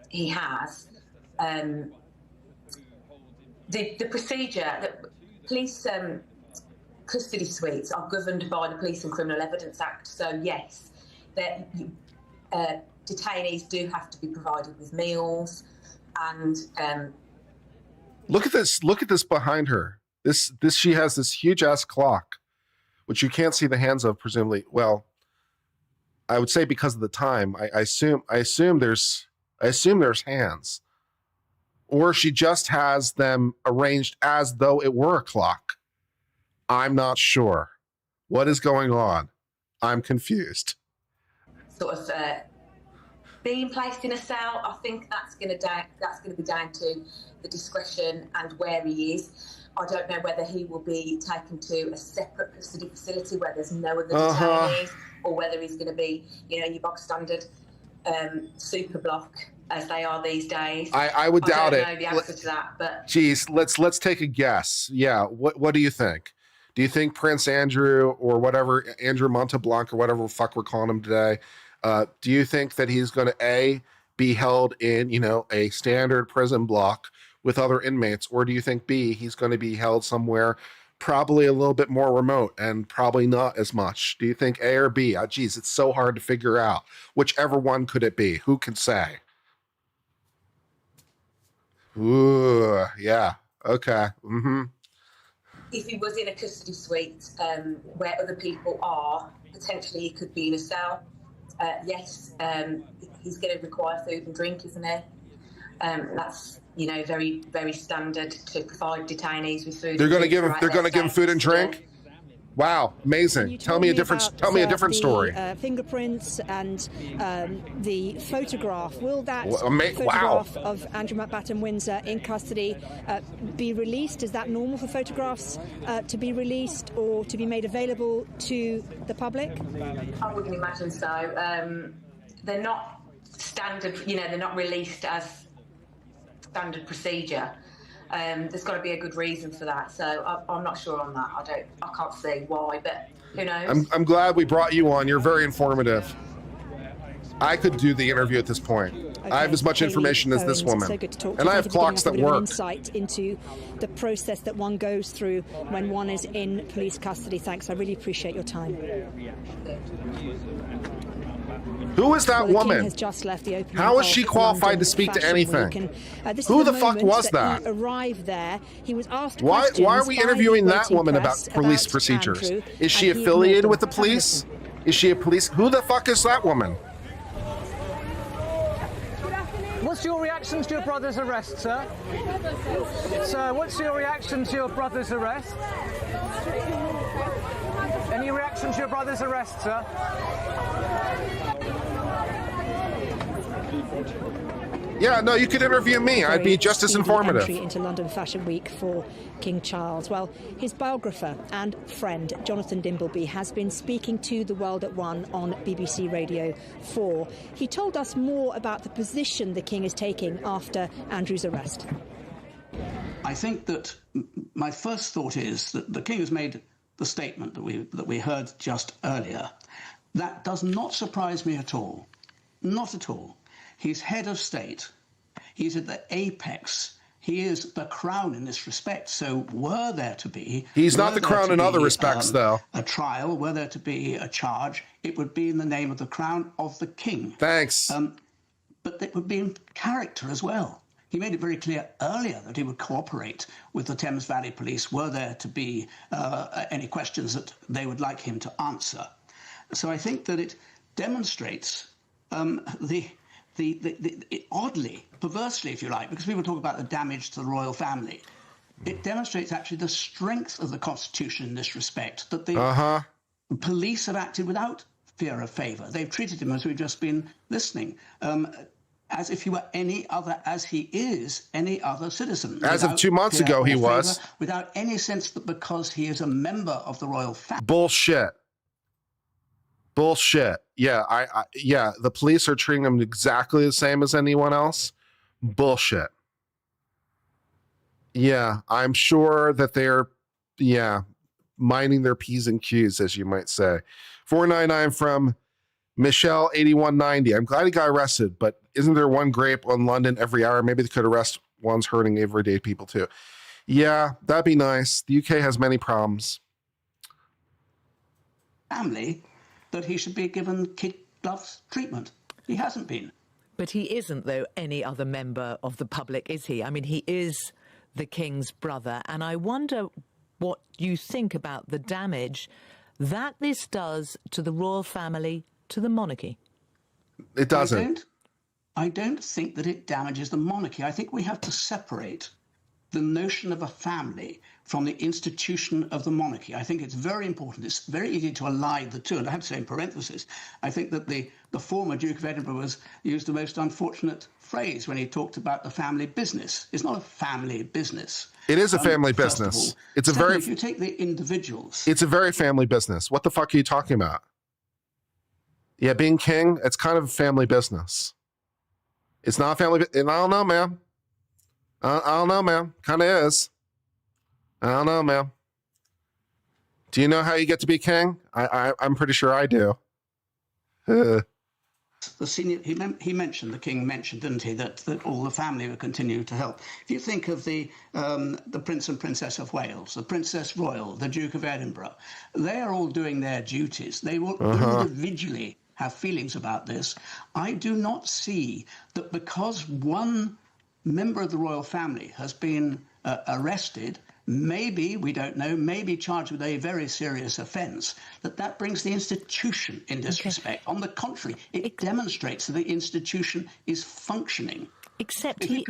he has, the procedure, the police custody suites are governed by the Police and Criminal Evidence Act. So yes, detainees do have to be provided with meals, and look at this behind her. This she has this huge ass clock, which you can't see the hands of, presumably. Well, I would say because of the time. I assume there's hands, or she just has them arranged as though it were a clock. I'm not sure what is going on. I'm confused. Sort of being placed in a cell, I think that's going to be down to the discretion and where he is. I don't know whether he will be taken to a separate custody facility where there's no other detainees, or whether he's going to be, your bog standard super block as they are these days. I would doubt it. I don't know the answer to that, but geez, let's take a guess. Yeah, what do you think? Do you think Prince Andrew or whatever, Andrew Monteblanc or whatever the fuck we're calling him today, do you think that he's going to A, be held in, a standard prison block with other inmates? Or do you think B, he's going to be held somewhere probably a little bit more remote and probably not as much? Do you think A or B? Geez, it's so hard to figure out. Whichever one could it be? Who can say? Ooh, yeah. Okay. If he was in a custody suite where other people are, potentially he could be in a cell. Yes, he's going to require food and drink, isn't he? That's very, very standard to provide detainees with food. They're going to give him food and drink. Wow, amazing! Tell me a different story. Fingerprints and the photograph. Will that photograph of Andrew Mountbatten Windsor in custody be released? Is that normal for photographs to be released or to be made available to the public? I wouldn't imagine so. They're not standard. They're not released as standard procedure. There's got to be a good reason for that, so I'm not sure on that. I can't see why, but who knows? I'm glad we brought you on. You're very informative. I could do the interview at this point. Okay. I have as much information as this woman, so good to talk to and you. I have clocks that work. Insight into the process that one goes through when one is in police custody. Thanks. I really appreciate your time. Who is that woman? Has just left the How is she qualified to speak to anything? Who the fuck was that? He arrived there. He was asked why are we interviewing that woman about police procedures? Is she affiliated with the police? Is she a police? Who the fuck is that woman? What's your reaction to your brother's arrest, sir? Sir, what's your reaction to your brother's arrest? Any reaction to your brother's arrest, sir? Yeah, no, you could interview me. I'd be just as informative. Entry into London Fashion Week for King Charles. Well, his biographer and friend, Jonathan Dimbleby, has been speaking to The World at One on BBC Radio 4. He told us more about the position the King is taking after Andrew's arrest. I think that my first thought is that the King has made the statement that we heard just earlier. That does not surprise me at all. Not at all. He's head of state. He's at the apex. He is the crown in this respect. So were there to be... He's not the crown in other respects, though. A trial, were there to be a charge, it would be in the name of the crown of the king. Thanks. But it would be in character as well. He made it very clear earlier that he would cooperate with the Thames Valley Police were there to be any questions that they would like him to answer. So I think that it demonstrates oddly, perversely, if you like, because people talk about the damage to the royal family. It demonstrates actually the strength of the Constitution in this respect, that the police have acted without fear of favour. They've treated him, as we've just been listening, as if he were any other, as he is any other citizen. As of 2 months ago, he was. Without any sense that because he is a member of the royal family. Bullshit. Yeah, yeah, the police are treating him exactly the same as anyone else. Bullshit. Yeah, I'm sure that they're, minding their P's and Q's, as you might say. 499 from Michelle 8190. I'm glad he got arrested, but isn't there one grape on London every hour? Maybe they could arrest ones hurting everyday people too. Yeah, that'd be nice. The UK has many problems. Family, that he should be given kid gloves treatment. He hasn't been. But he isn't, though, any other member of the public, is he? I mean, he is the King's brother, and I wonder what you think about the damage that this does to the royal family, to the monarchy. It doesn't. I don't think that it damages the monarchy. I think we have to separate the notion of a family from the institution of the monarchy. I think it's very important. It's very easy to ally the two. And I have to say in parentheses, I think that the former Duke of Edinburgh used the most unfortunate phrase when he talked about the family business. It's not a family business. It is a family business. It's a very... If you take the individuals... It's a very family business. What the fuck are you talking about? Yeah, being king, it's kind of a family business. It's not a family... I don't know, man. I don't know, man. Kind of is. I don't know, man. Do you know how you get to be king? I'm pretty sure I do. the senior, he mentioned, the King mentioned, didn't he, that all the family would continue to help. If you think of the Prince and Princess of Wales, the Princess Royal, the Duke of Edinburgh, they are all doing their duties. They will individually have feelings about this. I do not see that because one member of the royal family has been arrested, maybe, we don't know, maybe charged with a very serious offence, that brings the institution in disrespect. On the contrary, it demonstrates that the institution is functioning. Except Just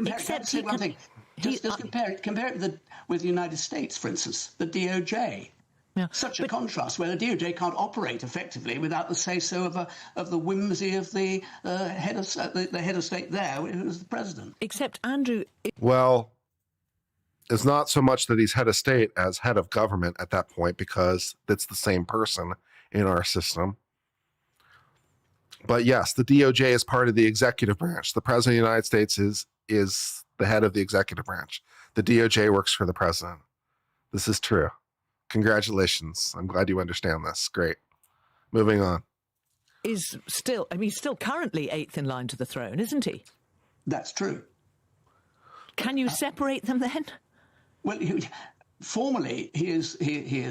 compare it with the United States, for instance, the DOJ. Yeah, Such a contrast, where the DOJ can't operate effectively without the say-so of the whimsy of the head of state there, who was the president. Except, Andrew... Well, it's not so much that he's head of state as head of government at that point, because it's the same person in our system. But yes, the DOJ is part of the executive branch. The president of the United States is the head of the executive branch. The DOJ works for the president. This is true. Congratulations. I'm glad you understand this. Great. Moving on. He's still currently 8th in line to the throne, isn't he? That's true. Can you separate them then? Well, formally, he is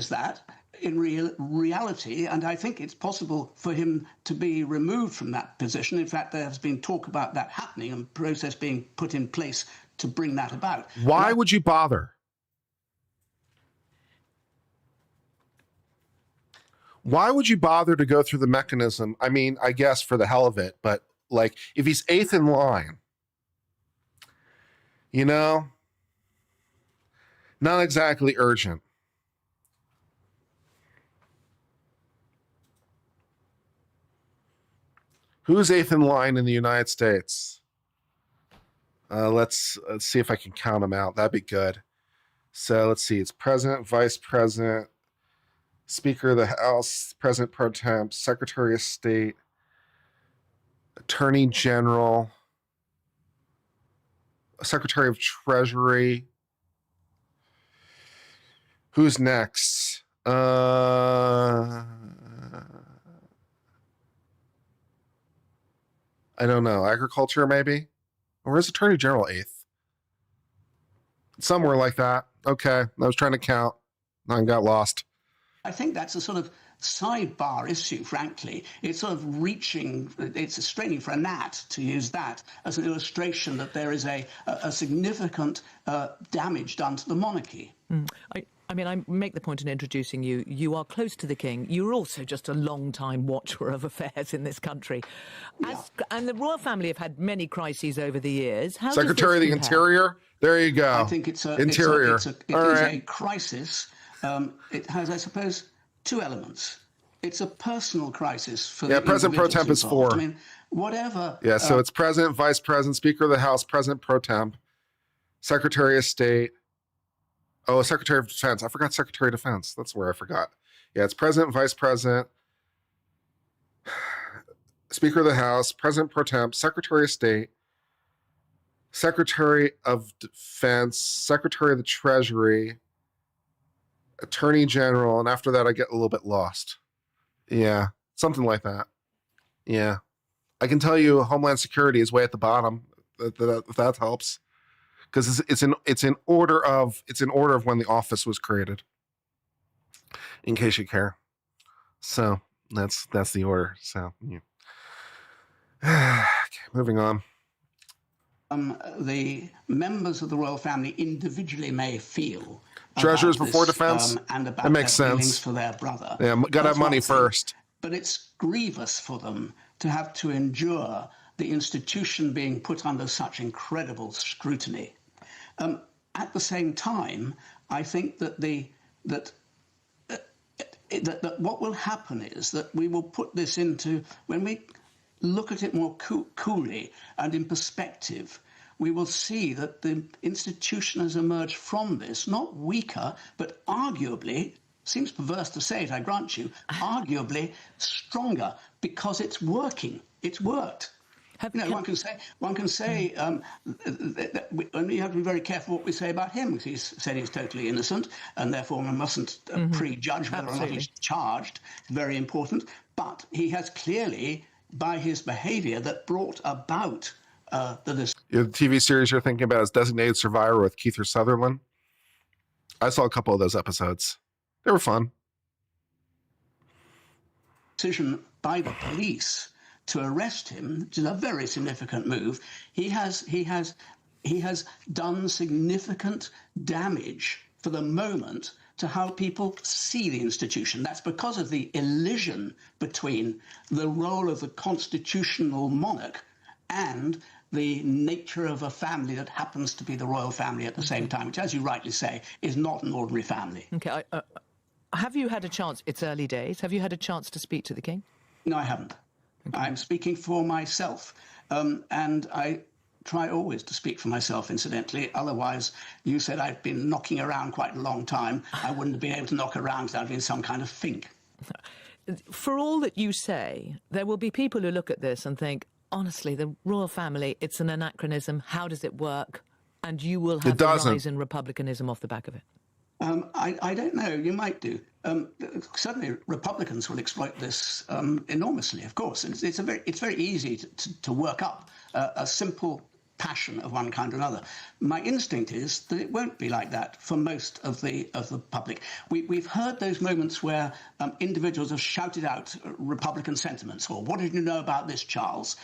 that. In reality, and I think it's possible for him to be removed from that position. In fact, there has been talk about that happening and process being put in place to bring that about. Why would you bother? Why would you bother to go through the mechanism? I mean, I guess for the hell of it, but like if he's 8th in line, you know, not exactly urgent. Who's 8th in line in the United States? Let's see if I can count them out. That'd be good. So let's see. It's president, vice president, Speaker of the House, President Pro Tem, Secretary of State, Attorney General, Secretary of Treasury. Who's next? I don't know. Agriculture, maybe? Or is Attorney General 8th? Somewhere like that. Okay. I was trying to count. I got lost. I think that's a sort of sidebar issue, frankly. It's sort of it's straining for a gnat, to use that as an illustration that there is a significant damage done to the monarchy. I mean, I make the point in introducing you. You are close to the King. You're also just a long-time watcher of affairs in this country. And the royal family have had many crises over the years. How Secretary of the Interior? There you go. I think it's Interior. A crisis. It has, I suppose, two elements. It's a personal crisis for the President Pro Temp is 4. I mean, whatever. Yeah, so it's President, Vice President, Speaker of the House, President Pro Temp, Secretary of State. Oh, Secretary of Defense. I forgot Secretary of Defense. That's where I forgot. Yeah, it's President, Vice President, Speaker of the House, President Pro Temp, Secretary of State, Secretary of Defense, Secretary of the Treasury, Attorney General, and after that I get a little bit lost. Yeah, something like that. Yeah. I can tell you Homeland Security is way at the bottom, if that helps. Because it's in order of when the office was created. In case you care. So that's the order. So yeah. Okay, moving on. The members of the royal family individually may feel treasures before defense, and about that makes their sense feelings for their brother. Yeah, gotta have money first. But it's grievous for them to have to endure the institution being put under such incredible scrutiny. At the same time, I think that that what will happen is that we will put this into, when we look at it more coolly and in perspective, we will see that the institution has emerged from this, not weaker, but arguably, seems perverse to say it, I grant you, arguably stronger, because it's working. It's worked. One can say, and we have to be very careful what we say about him, because he's said he's totally innocent, and therefore we mustn't prejudge whether or not he's charged. Very important. But he has clearly by his behavior that brought about the TV series you're thinking about is Designated Survivor with Kiefer Sutherland. I saw a couple of those episodes. They were fun. decision by the police to arrest him, which is a very significant move. He has done significant damage for the moment to how people see the institution. That's because of the elision between the role of the constitutional monarch and the nature of a family that happens to be the royal family at the same time, which, as you rightly say, is not an ordinary family. Okay. Have you had a chance, it's early days, have you had a chance to speak to the King? No, I haven't. Okay. I'm speaking for myself, and I try always to speak for myself, incidentally. Otherwise, you said I've been knocking around quite a long time. I wouldn't have been able to knock around without being some kind of fink. For all that you say, there will be people who look at this and think, honestly, the royal family, it's an anachronism. How does it work? And you will have a rise in republicanism off the back of it. I don't know. You might do. Certainly, Republicans will exploit this enormously. Of course, it's very easy to work up a simple passion of one kind or another. My instinct is that it won't be like that for most of the public. We've heard those moments where individuals have shouted out Republican sentiments, or "What did you know about this, Charles?"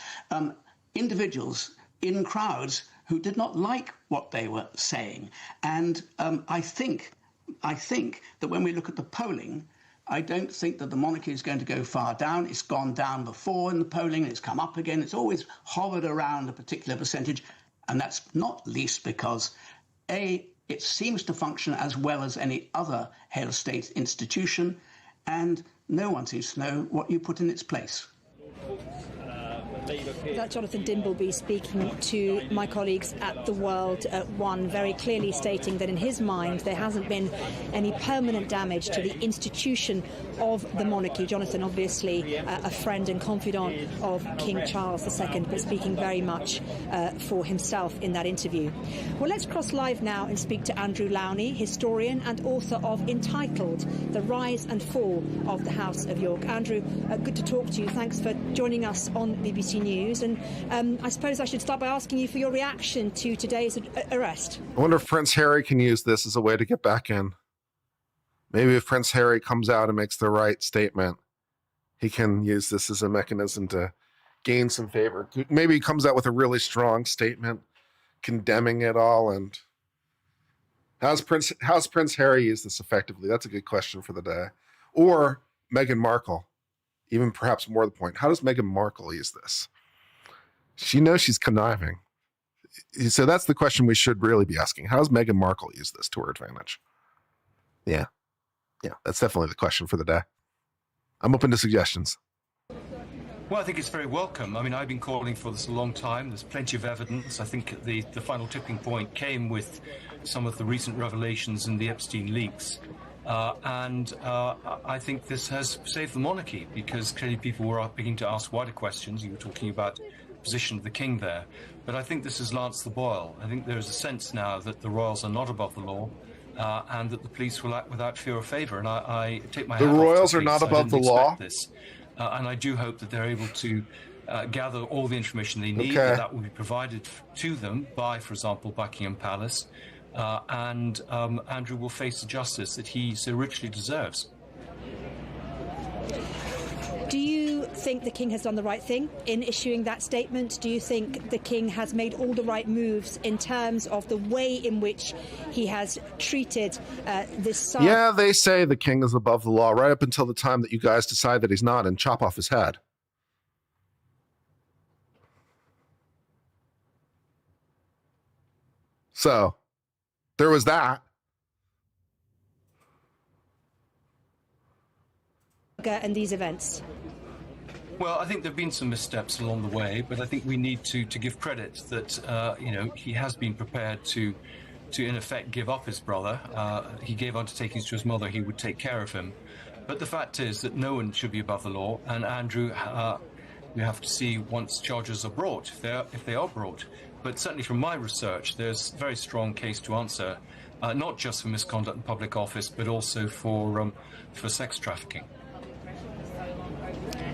Individuals in crowds who did not like what they were saying, and I think that when we look at the polling, I don't think that the monarchy is going to go far down. It's gone down before in the polling, it's come up again. It's always hovered around a particular percentage, and that's not least because, A, it seems to function as well as any other head of state institution, and no one seems to know what you put in its place. That's Jonathan Dimbleby speaking to my colleagues at The World at One, very clearly stating that in his mind there hasn't been any permanent damage to the institution of the monarchy. Jonathan, obviously a friend and confidant of King Charles II, but speaking very much for himself in that interview. Well, let's cross live now and speak to Andrew Lowney, historian and author of Entitled, The Rise and Fall of the House of York. Andrew, good to talk to you. Thanks for joining us on BBC News. And I suppose I should start by asking you for your reaction to today's arrest. I wonder if Prince Harry can use this as a way to get back in. Maybe if Prince Harry comes out and makes the right statement, he can use this as a mechanism to gain some favor. Maybe he comes out with a really strong statement condemning it all. And how's Prince Harry use this effectively? That's a good question for the day. Or Meghan Markle, even perhaps more to the point. How does Meghan Markle use this? She knows she's conniving. So that's the question we should really be asking. How does Meghan Markle use this to her advantage? Yeah, that's definitely the question for the day. I'm open to suggestions. Well, I think it's very welcome. I mean, I've been calling for this a long time. There's plenty of evidence. I think the final tipping point came with some of the recent revelations in the Epstein leaks. And I think this has saved the monarchy because clearly people were beginning to ask wider questions. You were talking about the position of the king there. But I think this has lanced the boil. I think there is a sense now that the royals are not above the law and that the police will act without fear or favour. And I take my hat off to the royals the are not police. above the law? This. And I do hope that they're able to gather all the information they need, that will be provided to them by, for example, Buckingham Palace. And Andrew will face the justice that he so richly deserves. Do you think the King has done the right thing in issuing that statement? Do you think the King has made all the right moves in terms of the way in which he has treated this? Yeah, they say the King is above the law right up until the time that you guys decide that he's not and chop off his head. So there was that. And these events. Well, I think there have been some missteps along the way, but I think we need to give credit that he has been prepared to in effect give up his brother. He gave undertakings to his mother he would take care of him. But the fact is that no one should be above the law, and Andrew, we have to see once charges are brought, if they are brought. But certainly from my research, there's a very strong case to answer, not just for misconduct in public office, but also for sex trafficking.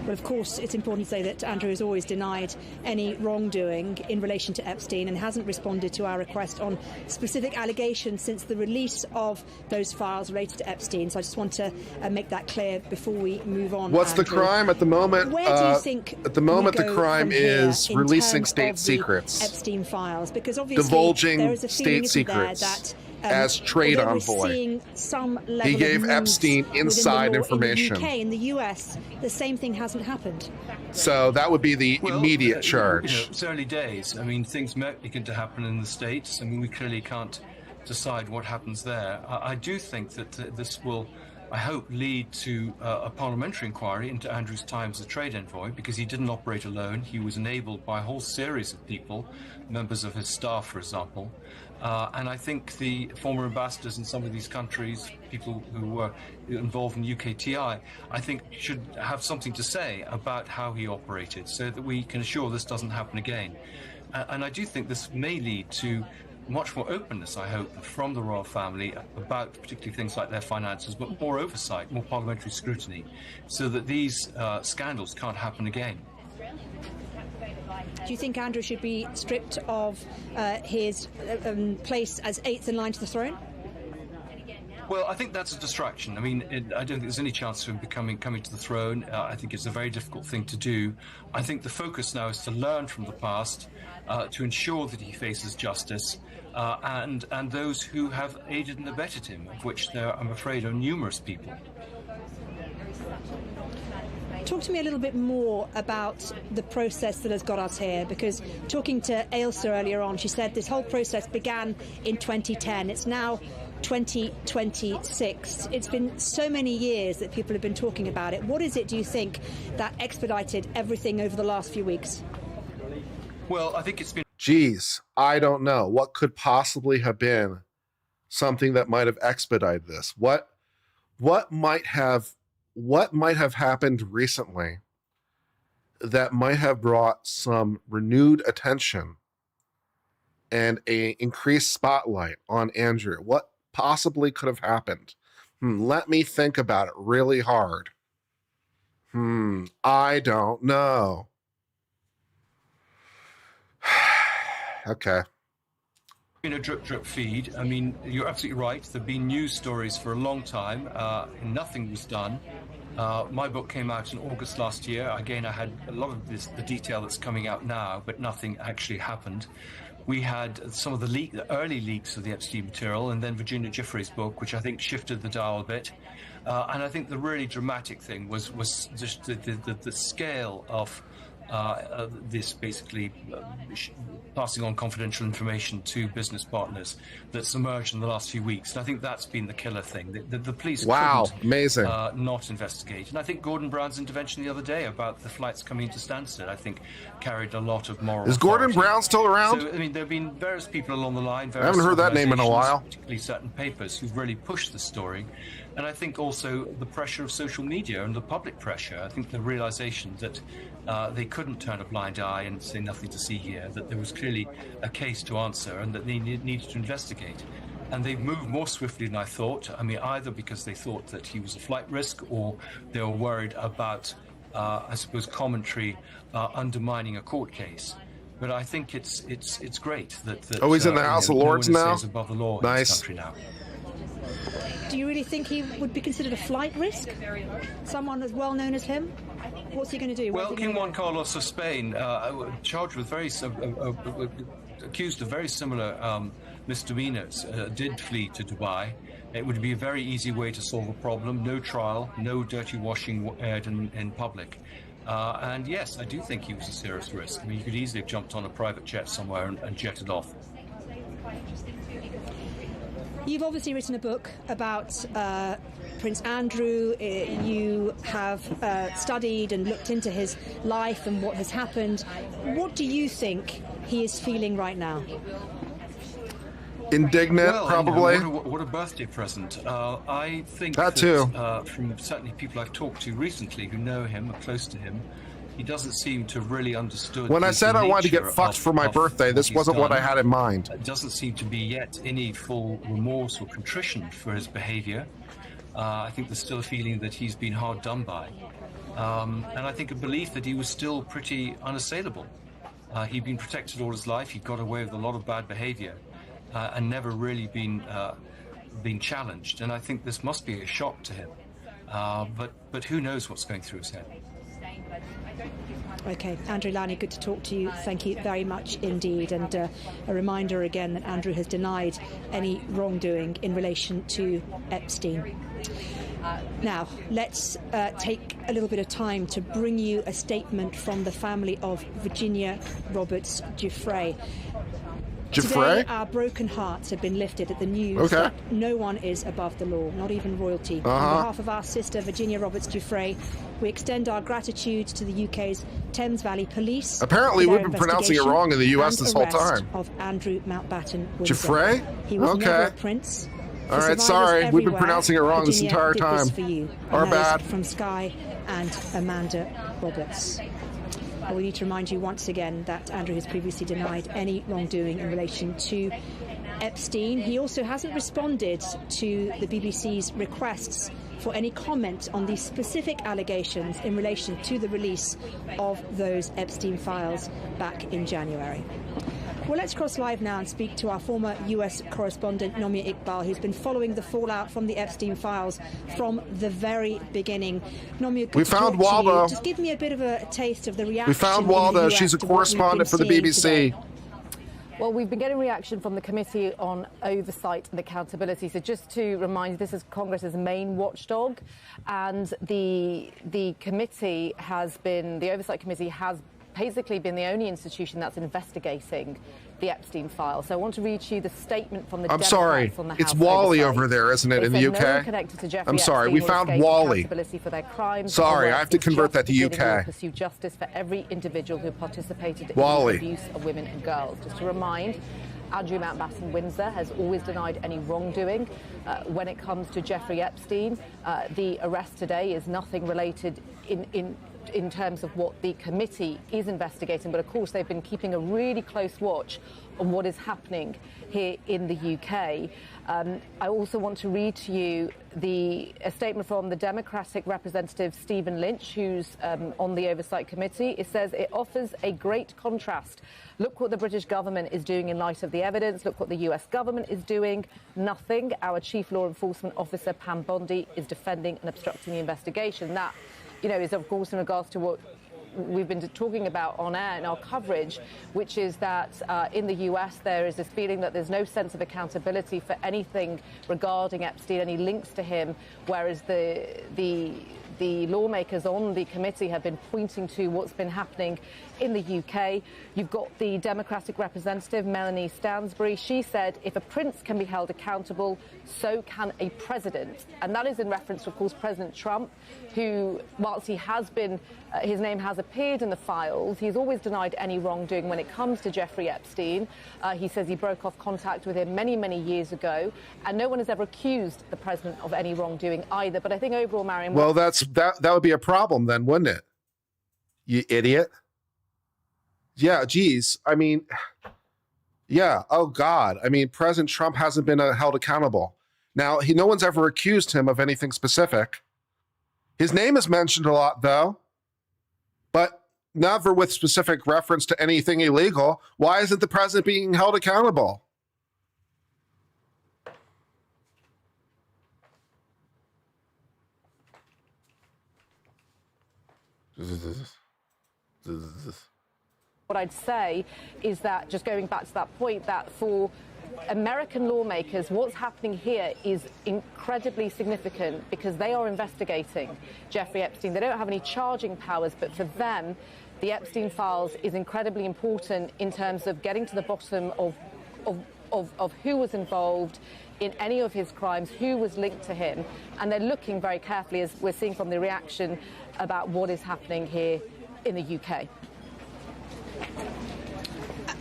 Well, of course, it's important to say that Andrew has always denied any wrongdoing in relation to Epstein and hasn't responded to our request on specific allegations since the release of those files related to Epstein. So I just want to make that clear before we move on. What's the crime at the moment? Where do you think at the moment we the go crime from here is in releasing terms state of the secrets, Epstein files? Because obviously divulging there is a feeling, state isn't there, secrets that as trade although envoy. We're seeing some level He gave of moves Epstein within the inside law information. In the UK, in the US, the same thing hasn't happened. So that would be the immediate charge. You know, it's early days. I mean, things might begin to happen in the States. I mean, we clearly can't decide what happens there. I do think that this will, I hope, lead to a parliamentary inquiry into Andrew's time as a trade envoy, because he didn't operate alone. He was enabled by a whole series of people, members of his staff, for example. And I think the former ambassadors in some of these countries, people who were involved in UKTI, I think should have something to say about how he operated so that we can assure this doesn't happen again. And I do think this may lead to much more openness, I hope, from the royal family about particularly things like their finances, but more oversight, more parliamentary scrutiny, so that these scandals can't happen again. Do you think Andrew should be stripped of his place as eighth in line to the throne? Well, I think that's a distraction. I mean, I don't think there's any chance of him coming to the throne. I think it's a very difficult thing to do. I think the focus now is to learn from the past, to ensure that he faces justice, and those who have aided and abetted him, of which there, I'm afraid, are numerous people. Talk to me a little bit more about the process that has got us here, because talking to Ailsa earlier on, she said this whole process began in 2010. It's now 2026. It's been so many years that people have been talking about it. What is it, do you think, that expedited everything over the last few weeks? Well, I think it's been... Geez, I don't know. What could possibly have been something that might have expedited this? What might have happened recently that might have brought some renewed attention and a increased spotlight on Andrew? What possibly could have happened? Let me think about it really hard. I don't know. Okay. In a drip feed. I mean, you're absolutely right. There have been news stories for a long time, and nothing was done. My book came out in August last year. Again, I had a lot of the detail that's coming out now, but nothing actually happened. We had some of the early leaks of the Epstein material, and then Virginia Giuffre's book, which I think shifted the dial a bit. And I think the really dramatic thing was just the scale of this basically passing on confidential information to business partners that's emerged in the last few weeks. And I think that's been the killer thing. The police couldn't amazing. Not investigate. And I think Gordon Brown's intervention the other day about the flights coming to Stansted, I think, carried a lot of moral Is Gordon authority. Brown still around? So, I mean, there have been various people along the line. I haven't heard that name in a while. Particularly certain papers who've really pushed the story. And I think also the pressure of social media and the public pressure. I think the realization that they couldn't turn a blind eye and say nothing to see here, that there was clearly a case to answer and that they needed to investigate. And they've moved more swiftly than I thought. I mean, either because they thought that he was a flight risk, or they were worried about, I suppose, commentary undermining a court case. But I think it's great that he's in the House of Lords now? Above the law Nice. in this country now. Do you really think he would be considered a flight risk? Someone as well known as him? What's he going to do? Well, King Juan Carlos of Spain, charged with accused of very similar misdemeanors, did flee to Dubai. It would be a very easy way to solve a problem. No trial, no dirty washing aired in public. And yes, I do think he was a serious risk. I mean, he could easily have jumped on a private jet somewhere and jetted off. You've obviously written a book about Prince Andrew. You have studied and looked into his life and what has happened. What do you think he is feeling right now? Indignant, well, probably. You know, what a birthday present. I think that too. From certainly people I've talked to recently who know him, are close to him, he doesn't seem to have really understood. When I said I wanted to get fucked for my birthday, this wasn't what I had in mind. It doesn't seem to be yet any full remorse or contrition for his behaviour. I think there's still a feeling that he's been hard done by. and I think a belief that he was still pretty unassailable. He'd been protected all his life. He got away with a lot of bad behavior and never really been challenged. And I think this must be a shock to him. But who knows what's going through his head. OK, Andrew Lownie, good to talk to you. Thank you very much indeed. And a reminder again that Andrew has denied any wrongdoing in relation to Epstein. Now, let's take a little bit of time to bring you a statement from the family of Virginia Roberts Giuffre. Today, our broken hearts have been lifted at the news that no one is above the law, not even royalty. On behalf of our sister, Virginia Roberts Giuffre, we extend our gratitude to the UK's Thames Valley Police. Apparently, we've been pronouncing it wrong in the US this whole time. Of Andrew Mountbatten Windsor. Giuffre? He was never a prince. All right, sorry. We've been pronouncing it wrong this entire time. Our bad. From Sky and Amanda Roberts. We need to remind you once again that Andrew has previously denied any wrongdoing in relation to Epstein. He also hasn't responded to the BBC's requests for any comment on these specific allegations in relation to the release of those Epstein files back in January. Well, let's cross live now and speak to our former US correspondent, Nomia Iqbal, who's been following the fallout from the Epstein files from the very beginning. Nomia, we found Waldo. Just give me a bit of a taste of the reaction. We found Waldo. She's a correspondent for the BBC. Today. Well, we've been getting reaction from the Committee on Oversight and Accountability. So just to remind you, this is Congress's main watchdog, and the committee has been, the Oversight Committee has basically been the only institution that's investigating the Epstein file. So I want to read you the statement from the I'm sorry, on the it's House Wally Oversight. over there, isn't it, in the No UK? one connected to Jeffrey I'm sorry, Epstein we will found escape Wally. accountability for their crimes. Sorry, I have to It's convert that just to beginning. We'll UK. pursue justice for every individual who participated in Wally. the abuse of women and girls. Just to remind, Andrew Mountbatten Windsor has always denied any wrongdoing. When it comes to Jeffrey Epstein, the arrest today is nothing related in terms of what the committee is investigating, but of course they've been keeping a really close watch on what is happening here in the UK. I also want to read to you a statement from the Democratic representative Stephen Lynch, who's on the Oversight Committee. It says it offers a great contrast. Look what the British government is doing in light of the evidence. Look what the US government is doing. Nothing. Our Chief Law Enforcement Officer, Pam Bondi, is defending and obstructing the investigation. That, you know, is of course in regards to what we've been talking about on air in our coverage, which is that in the US there is this feeling that there's no sense of accountability for anything regarding Epstein, any links to him, whereas the lawmakers on the committee have been pointing to what's been happening in the UK. You've got the Democratic representative, Melanie Stansbury. She said, if a prince can be held accountable, so can a president. And that is in reference to, of course, President Trump, who, whilst he has been, his name has appeared in the files, he's always denied any wrongdoing when it comes to Jeffrey Epstein. He says he broke off contact with him many, many years ago, and no one has ever accused the president of any wrongdoing either. But I think overall, Mariam... Well, that would be a problem then, wouldn't it? You idiot. Yeah, geez. I mean, yeah. Oh, God. I mean, President Trump hasn't been held accountable. Now, no one's ever accused him of anything specific. His name is mentioned a lot, though, but never with specific reference to anything illegal. Why isn't the president being held accountable? What I'd say is that, just going back to that point, that for American lawmakers, what's happening here is incredibly significant because they are investigating Jeffrey Epstein. They don't have any charging powers, but for them, the Epstein files is incredibly important in terms of getting to the bottom of who was involved in any of his crimes, who was linked to him. And they're looking very carefully, as we're seeing from the reaction, about what is happening here in the UK.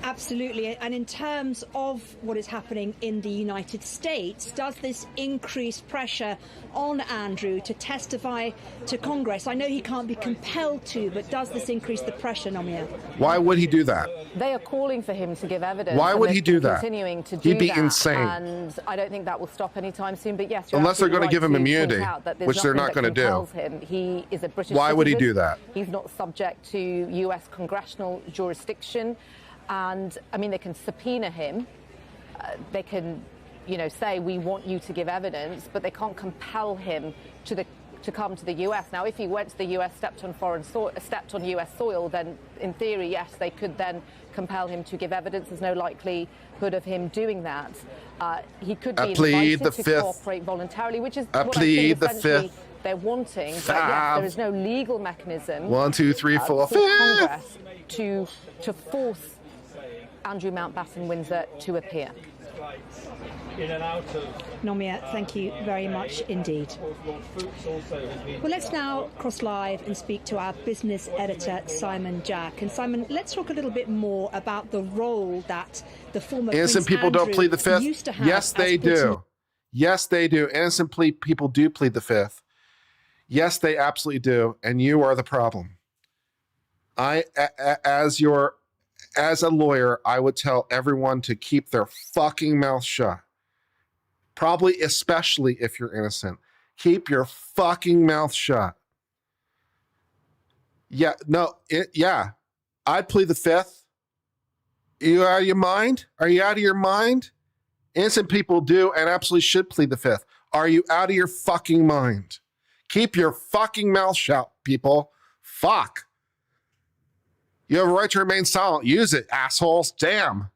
Absolutely. And in terms of what is happening in the United States, does this increase pressure on Andrew to testify to Congress? I know he can't be compelled to, but does this increase the pressure, Nomia? Why would he do that? They are calling for him to give evidence. Why would he do that? Continuing to do He'd be that, insane. And I don't think that will stop anytime soon. But yes, you're unless they're going right to give him point immunity, out that there's which they're not nothing going to that do. compels him. He is a British Why would he citizen. do that? He's not subject to U.S. congressional jurisdiction. And, I mean, they can subpoena him. They can, say, we want you to give evidence, but they can't compel him to come to the U.S. Now, if he went to the U.S., stepped on U.S. soil, then in theory, yes, they could then compel him to give evidence. There's no likelihood of him doing that. He could be invited to cooperate voluntarily, which is what I think essentially they're wanting. But yes, there is no legal mechanism. 1, 2, 3, 4, for Congress to force Andrew Mountbatten Windsor to appear. Nomia, thank you very much indeed. Well, let's now cross live and speak to our business editor, Simon Jack. And Simon, let's talk a little bit more about the role that the former innocent Prince people Andrew don't plead the fifth. Used to have Yes, they do. Yes, they do. Innocent people do plead the fifth. Yes, they absolutely do. And you are the problem. As a lawyer, I would tell everyone to keep their fucking mouth shut. Probably especially if you're innocent. Keep your fucking mouth shut. Yeah, I'd plead the fifth. Are you out of your mind? Are you out of your mind? Innocent people do and absolutely should plead the fifth. Are you out of your fucking mind? Keep your fucking mouth shut, people. Fuck. You have a right to remain silent. Use it, assholes. Damn.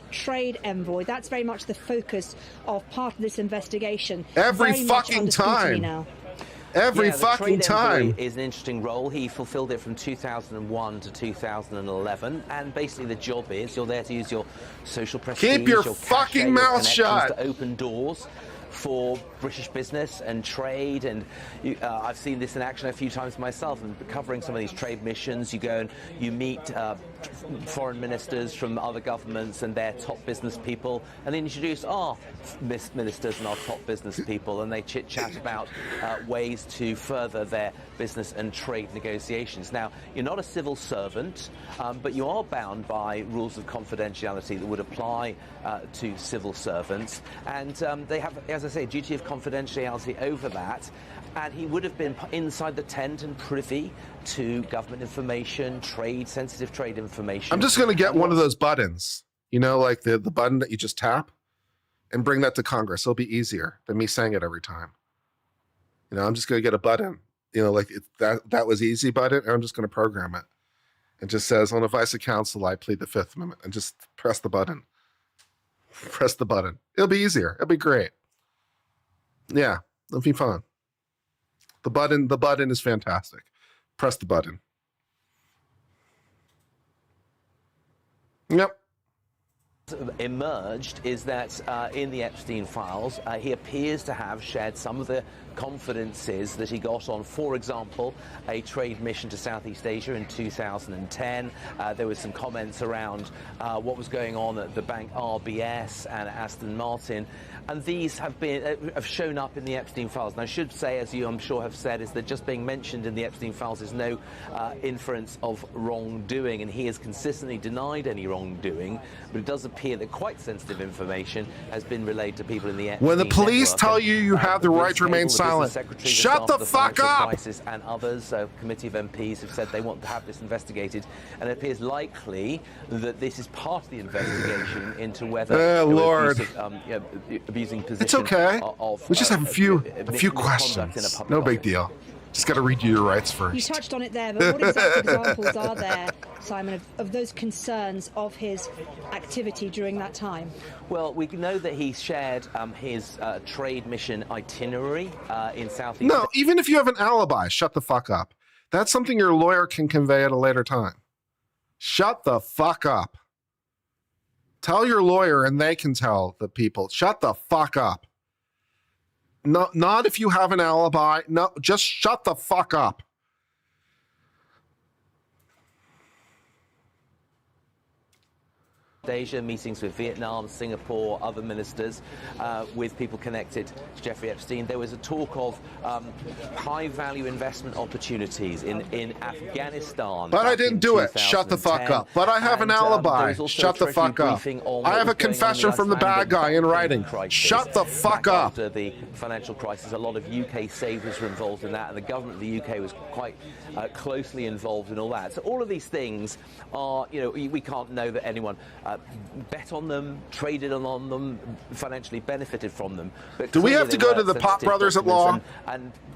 Trade envoy. That's very much the focus of part of this investigation. Every fucking time. Every fucking time. Is an interesting role. He fulfilled it from 2001 to 2011, and basically the job is you're there to use your social prestige, keep your fucking mouth shut, to open doors for British business and trade, and I've seen this in action a few times myself. And covering some of these trade missions, you go and you meet foreign ministers from other governments and their top business people, and then introduce our ministers and our top business people, and they chit chat about ways to further their business and trade negotiations. Now, you're not a civil servant, but you are bound by rules of confidentiality that would apply to civil servants, and they have, as I say, duty of confidentiality over that. And he would have been inside the tent and privy to government information, sensitive trade information. I'm just going to get one of those buttons, like the button that you just tap, and bring that to Congress. It'll be easier than me saying it every time. I'm just going to get a button, that was easy button, and I'm just going to program it. It just says, on advice of counsel, I plead the Fifth Amendment, and just press the button. Press the button. It'll be easier. It'll be great. Yeah, it'll be fun. The button is fantastic. Press the button. Yep. Emerged is that in the Epstein files, he appears to have shared some of the confidences that he got on, for example, a trade mission to Southeast Asia in 2010. There was some comments around what was going on at the bank RBS and Aston Martin. And these have shown up in the Epstein files. And I should say, as you I'm sure have said, is that just being mentioned in the Epstein files is no inference of wrongdoing, and he has consistently denied any wrongdoing. But it does appear that quite sensitive information has been relayed to people in the Epstein when the police network. tell you have the right to remain silent, shut the fuck up! And others, a committee of MPs have said they want to have this investigated, and it appears likely that this is part of the investigation into whether Lord. abusing position. It's okay. We just have a few questions. No big office. deal. Just got to read you your rights first. You touched on it there, but what exact examples are there, Simon, of those concerns of his activity during that time? Well, we know that he shared his trade mission itinerary in Southeast. No, even if you have an alibi, shut the fuck up. That's something your lawyer can convey at a later time. Shut the fuck up. Tell your lawyer and they can tell the people. Shut the fuck up. No, not if you have an alibi. No, just shut the fuck up. Asia, meetings with Vietnam, Singapore, other ministers, with people connected to Jeffrey Epstein. There was a talk of high-value investment opportunities in Afghanistan. But I didn't do it. Shut the fuck up. But I have an alibi. Shut the fuck up. I have a confession from the bad guy in writing. Shut the fuck up. After the financial crisis, a lot of UK savers were involved in that, and the government of the UK was quite closely involved in all that. So all of these things are, you know, we can't know that anyone bet on them, traded on them, financially benefited from them. But do we have to go to the Pop Brothers at law?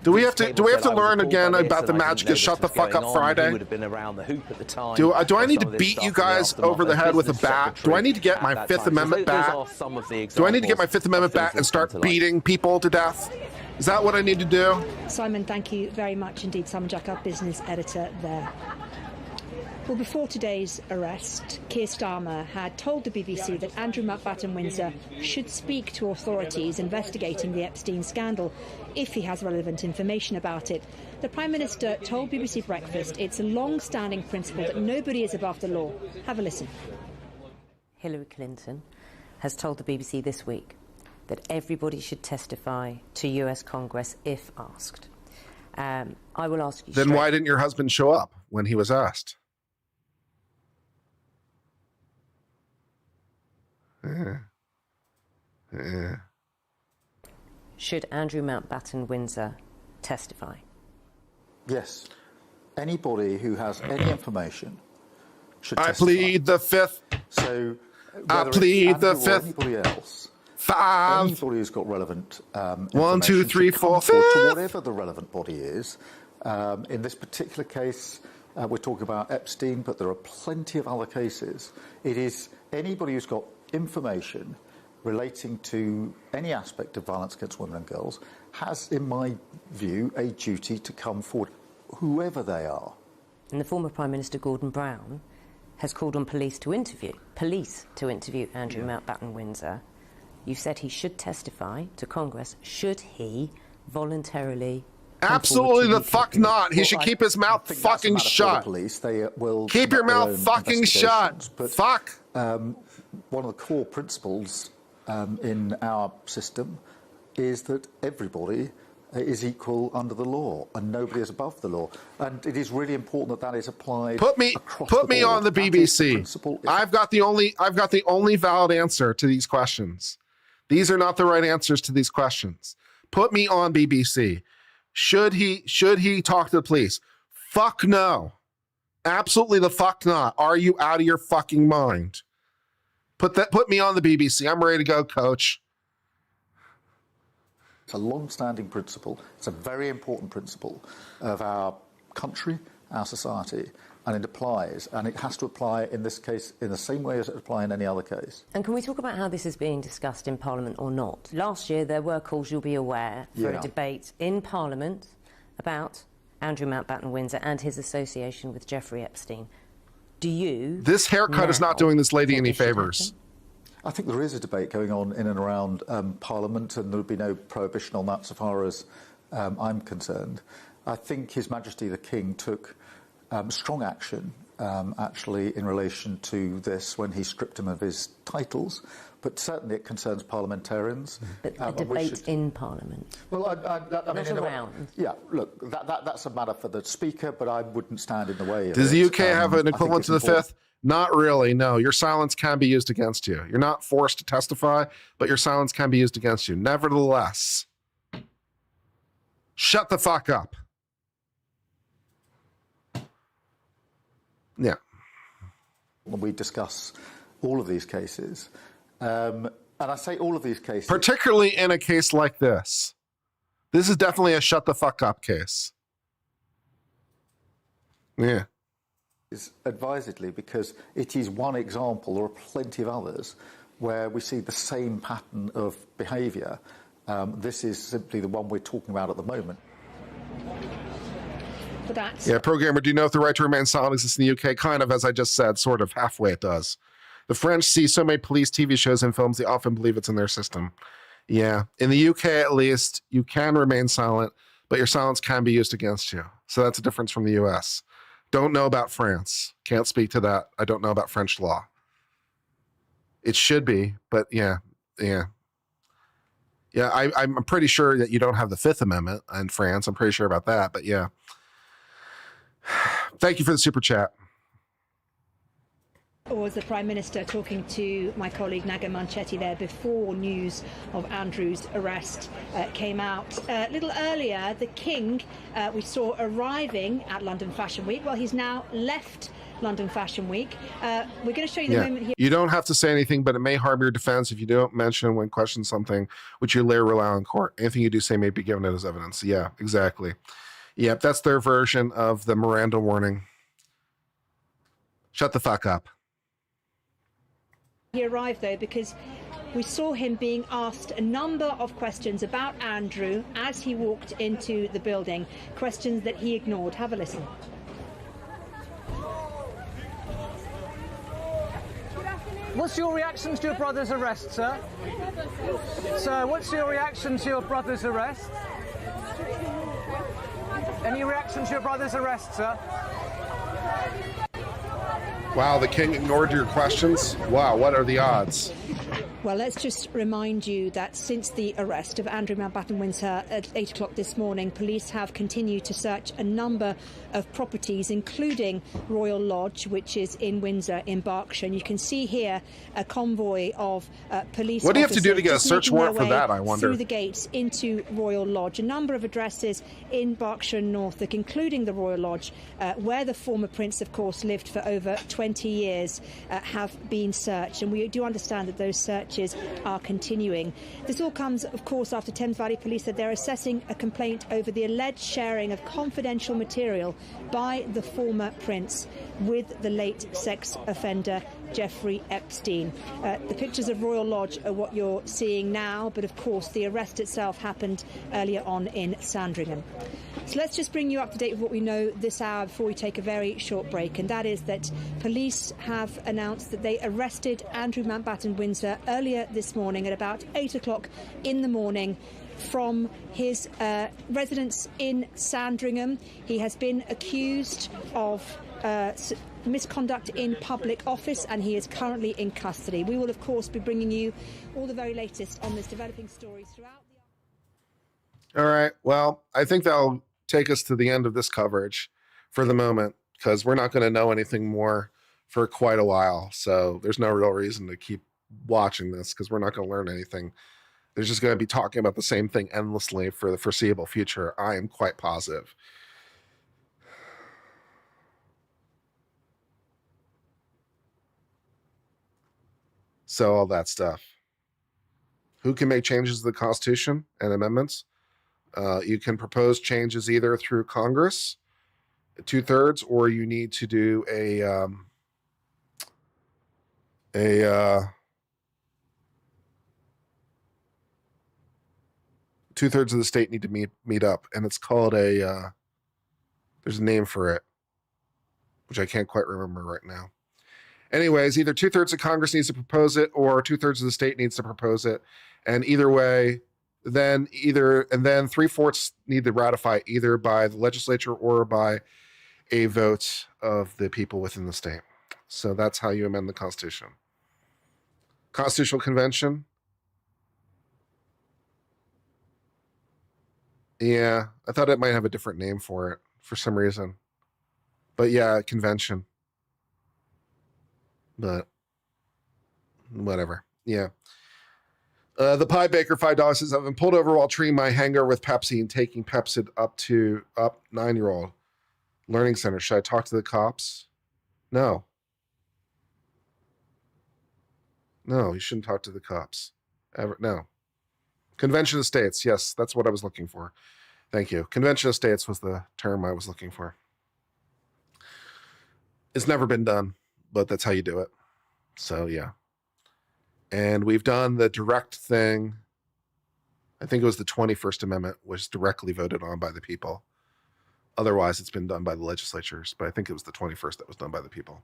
Do we have to learn again about the magic of Shut the Fuck Up Friday? Would have been around the hoop at the time. Do I need to beat you guys over the head with a bat? Do I need to get my Fifth Amendment bat? Do I need to get my Fifth Amendment bat and start beating people to death? Is that what I need to do? Simon, thank you very much indeed. Simon Jack, our business editor there. Well, before today's arrest, Keir Starmer had told the BBC that Andrew Mountbatten Windsor should speak to authorities investigating the Epstein scandal if he has relevant information about it. The Prime Minister told BBC Breakfast it's a long-standing principle that nobody is above the law. Have a listen. Hillary Clinton has told the BBC this week that everybody should testify to US Congress if asked. I will ask you Then why didn't your husband show up when he was asked? Should Andrew Mountbatten Windsor testify? Yes. Anybody who has any information should testify. I plead the Fifth. So I plead the Fifth. Anybody else. Five. Anybody who's got relevant 1, 2, 3, 4, 5. To whatever the relevant body is. In this particular case, we're talking about Epstein, but there are plenty of other cases. It is anybody who's got information relating to any aspect of violence against women and girls has, in my view, a duty to come forward, whoever they are. And the former Prime Minister Gordon Brown has called on police to interview Andrew Mountbatten Windsor. You said he should testify to Congress. Should he voluntarily? Absolutely the fuck not. He should keep his mouth fucking shut. They will keep your mouth fucking shut. But, fuck. One of the core principles in our system is that everybody is equal under the law and nobody is above the law. And it is really important that that is applied. Put me on the BBC. I've got the only valid answer to these questions. These are not the right answers to these questions. Put me on BBC. Should he talk to the police? Fuck no. Absolutely the fuck not. Are you out of your fucking mind? Put me on the BBC. I'm ready to go, coach. It's a long-standing principle. It's a very important principle of our country, our society, and it applies. And it has to apply in this case in the same way as it would apply in any other case. And can we talk about how this is being discussed in Parliament or not? Last year there were calls, you'll be aware, for a debate in Parliament about Andrew Mountbatten Windsor and his association with Jeffrey Epstein. Do you... This haircut is not doing this lady any favors. I think there is a debate going on in and around Parliament, and there would be no prohibition on that so far as I'm concerned. I think His Majesty the King took strong action, actually, in relation to this when he stripped him of his titles, but certainly it concerns parliamentarians. But a debate in Parliament? Well, I mean, not around. Yeah, look, that's a matter for the Speaker, but I wouldn't stand in the way of Does the UK it. have an equivalent to the Fifth? Not really, no. Your silence can be used against you. You're not forced to testify, but your silence can be used against you. Nevertheless, shut the fuck up. Yeah. When we discuss all of these cases, and I say all of these cases... Particularly in a case like this. This is definitely a shut the fuck up case. Yeah. Advisedly, because it is one example, there are plenty of others, where we see the same pattern of behaviour. This is simply the one we're talking about at the moment. Yeah, programmer, do you know if the right to remain silent exists in the UK? Kind of, as I just said, sort of, halfway it does. The French see so many police TV shows and films, they often believe it's in their system. Yeah, in the UK at least, you can remain silent, but your silence can be used against you. So that's a difference from the US. Don't know about France. Can't speak to that. I don't know about French law. It should be, but yeah. I'm pretty sure that you don't have the Fifth Amendment in France. I'm pretty sure about that, but yeah. Thank you for the super chat. Was the Prime Minister talking to my colleague Naga Manchetti there before news of Andrew's arrest came out. A little earlier, the King we saw arriving at London Fashion Week. Well, he's now left London Fashion Week. We're going to show you the moment here. You don't have to say anything, but it may harm your defense if you don't mention when questioned something which you later rely on court. Anything you do say may be given as evidence. Yeah, exactly. Yep, that's their version of the Miranda warning. Shut the fuck up. He arrived, though, because we saw him being asked a number of questions about Andrew as he walked into the building, questions that he ignored. Have a listen. What's your reaction to your brother's arrest, sir? Sir, what's your reaction to your brother's arrest? Any reaction to your brother's arrest, sir? Wow, the King ignored your questions? Wow, what are the odds? Well, let's just remind you that since the arrest of Andrew Mountbatten Windsor at 8 o'clock this morning, police have continued to search a number of properties, including Royal Lodge, which is in Windsor in Berkshire. And you can see here a convoy of police. What do you have to do to get a search warrant for that, I wonder? Through the gates into Royal Lodge. A number of addresses in Berkshire and Norfolk, including the Royal Lodge, where the former prince, of course, lived for over 20 years, have been searched. And we do understand that those searches are continuing. This all comes, of course, after Thames Valley Police said they're assessing a complaint over the alleged sharing of confidential material by the former prince with the late sex offender Jeffrey Epstein. The pictures of Royal Lodge are what you're seeing now, but of course the arrest itself happened earlier on in Sandringham. So let's just bring you up to date with what we know this hour before we take a very short break, and that is that police have announced that they arrested Andrew Mountbatten Windsor earlier this morning at about 8 o'clock in the morning from his residence in Sandringham. He has been accused of misconduct in public office, and he is currently in custody. We will, of course, be bringing you all the very latest on this developing stories throughout the... All right. Well, I think that'll take us to the end of this coverage for the moment, because we're not going to know anything more for quite a while. So there's no real reason to keep watching this, because we're not going to learn anything. They're just going to be talking about the same thing endlessly for the foreseeable future. I am quite positive. So all that stuff. Who can make changes to the Constitution and amendments? You can propose changes either through Congress, 2/3, or you need to do a 2/3 of the state need to meet up, and it's called a there's a name for it, which I can't quite remember right now. Anyways, either 2/3 of Congress needs to propose it, or 2/3 of the state needs to propose it, and either way, then 3/4 need to ratify either by the legislature or by a vote of the people within the state. So that's how you amend the Constitution. Constitutional Convention. Yeah, I thought it might have a different name for it for some reason. But yeah, convention. But whatever. Yeah. The Pie Baker, $5 says, I've been pulled over while treating my hanger with Pepsi and taking Pepsid up 9-year-old. Learning center. Should I talk to the cops? No. No, you shouldn't talk to the cops. Ever. No. Convention of States. Yes, that's what I was looking for. Thank you. Convention of States was the term I was looking for. It's never been done, but that's how you do it. So, yeah. And we've done the direct thing. I think it was the 21st Amendment was directly voted on by the people. Otherwise, it's been done by the legislatures, but I think it was the 21st that was done by the people.